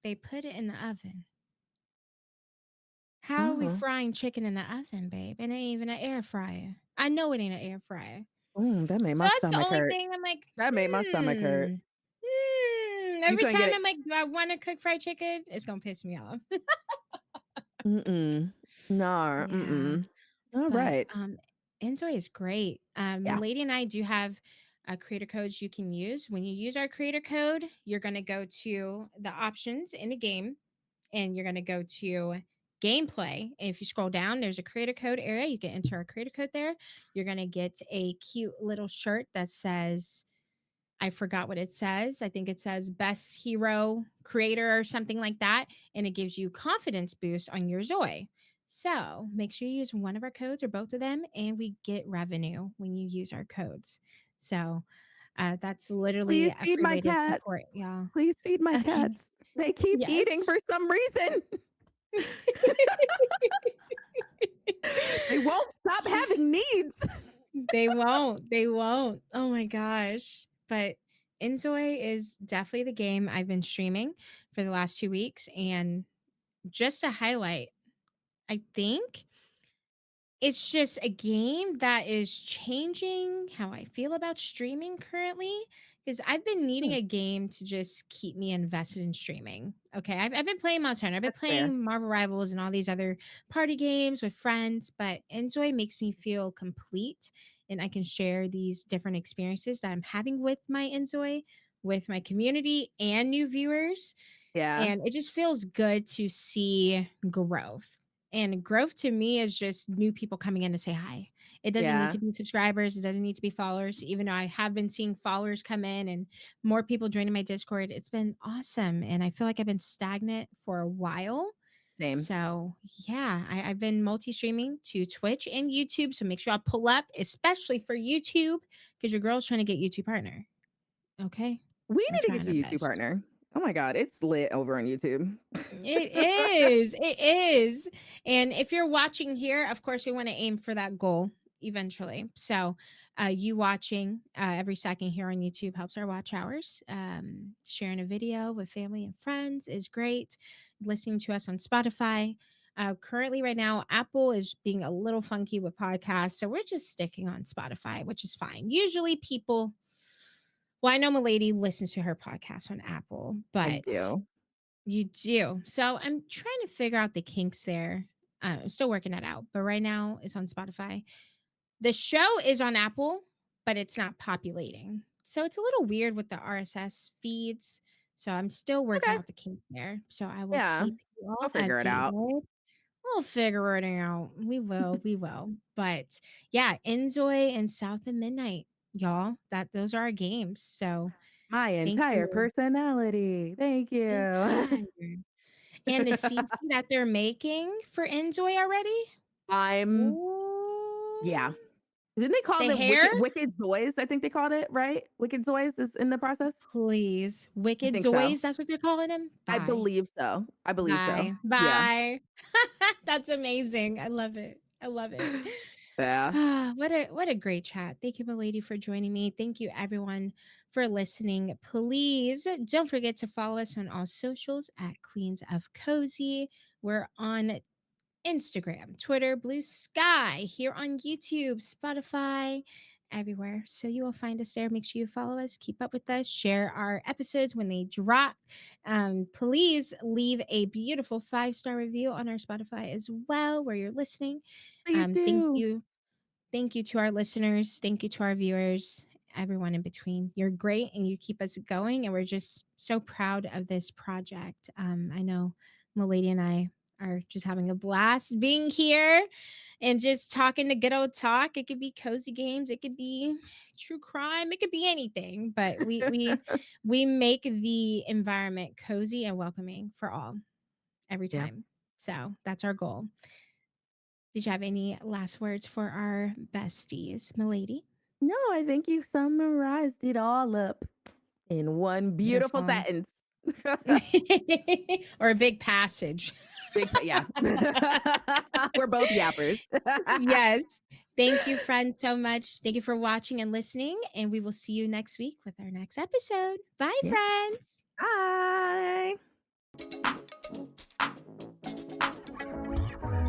They put it in the oven. How are we Oh. frying chicken in the oven, babe? It ain't even an air fryer. I know it ain't an air fryer. That made So my that's the stomach only hurt. thing I'm like, That made my stomach hurt. You Every couldn't get time it. I'm like, do I want to cook fried chicken? It's gonna piss me off. Mm-mm. No. Yeah, Mm-mm. All but right. Enjoy is great. Yeah. Lady and I do have creator codes you can use. When you use our creator code, you're gonna go to the options in the game, and you're gonna go to gameplay. And if you scroll down, there's a creator code area. You can enter a creator code there. You're gonna get a cute little shirt that says I forgot what it says. I think it says best hero creator or something like that. And it gives you confidence boost on your Zoe. So make sure you use one of our codes or both of them, and we get revenue when you use our codes. So that's literally Please a feed free my way to cats. support y'all. Please feed my Okay. cats. They keep eating Yes. for some reason. They won't stop having needs. They won't. They won't. Oh my gosh. But Inzoi is definitely the game I've been streaming for the last 2 weeks. And just to highlight, I think it's just a game that is changing how I feel about streaming currently. Because I've been needing Hmm, a game to just keep me invested in streaming. Okay, I've been playing Monster Hunter. I've been that's fair. playing Marvel Rivals and all these other party games with friends, but Enjoy makes me feel complete, and I can share these different experiences that I'm having with my Enjoy, with my community and new viewers, Yeah. and it just feels good to see growth. And growth to me is just new people coming in to say hi. It doesn't need Yeah, to be subscribers, it doesn't need to be followers, even though I have been seeing followers come in and more people joining my Discord. It's been awesome. And I feel like I've been stagnant for a while. same. So yeah, I've been multi-streaming to Twitch and YouTube. So make sure I pull up, especially for YouTube, because your girl's trying to get YouTube partner. Okay. We We're need to trying get our you a YouTube best. partner. Oh my god, it's lit over on YouTube. It is. It is. And if you're watching here, of course, we want to aim for that goal eventually. So, you watching every second here on YouTube helps our watch hours. Sharing a video with family and friends is great. Listening to us on Spotify. Currently, right now, Apple is being a little funky with podcasts. So, we're just sticking on Spotify, which is fine. Usually, people, well, I know Milady listens to her podcast on Apple, I but do. you do. So I'm trying to figure out the kinks there. I'm still working that out. But right now it's on Spotify. The show is on Apple, but it's not populating. So it's a little weird with the RSS feeds. So I'm still working Okay. out the kinks there. So I will Yeah. keep you all We'll figure it out. updated. We'll figure it out. We will. We will. But yeah, Enjoy and South of Midnight, y'all. Those are our games. So My thank entire you. personality. Thank you. Entire. And the CC that they're making for Enjoy already? I'm yeah. Ooh. Didn't they call The it hair? Wicked Zoys? I think they called it, right? Wicked Zoys is in the process? Please. I Wicked think so. Zoys, that's what they're calling him? I Bye. believe so. I believe so. Bye. Yeah. Bye. That's amazing. I love it. I love it. Yeah. What a great chat. Thank you, milady, for joining me. Thank you, everyone, for listening. Please don't forget to follow us on all socials at Queens of Cozy. We're on Instagram, Twitter, Blue Sky, here on YouTube, Spotify, everywhere. So you will find us there. Make sure you follow us, keep up with us, share our episodes when they drop. Please leave a beautiful 5-star review on our Spotify as well, where you're listening. Please Thank do. you. Thank you to our listeners. Thank you to our viewers, everyone in between. You're great and you keep us going. And we're just so proud of this project. I know Milady and I are just having a blast being here and just talking to good old talk. It could be cozy games, it could be true crime, it could be anything. But we make the environment cozy and welcoming for all every Yeah. time. So that's our goal. Did you have any last words for our besties, milady? No, I think you summarized it all up in one beautiful Beautiful. sentence. Or a big passage. Yeah. We're both yappers. Yes. Thank you, friends, so much. Thank you for watching and listening. And we will see you next week with our next episode. Bye, Yeah. friends. Bye.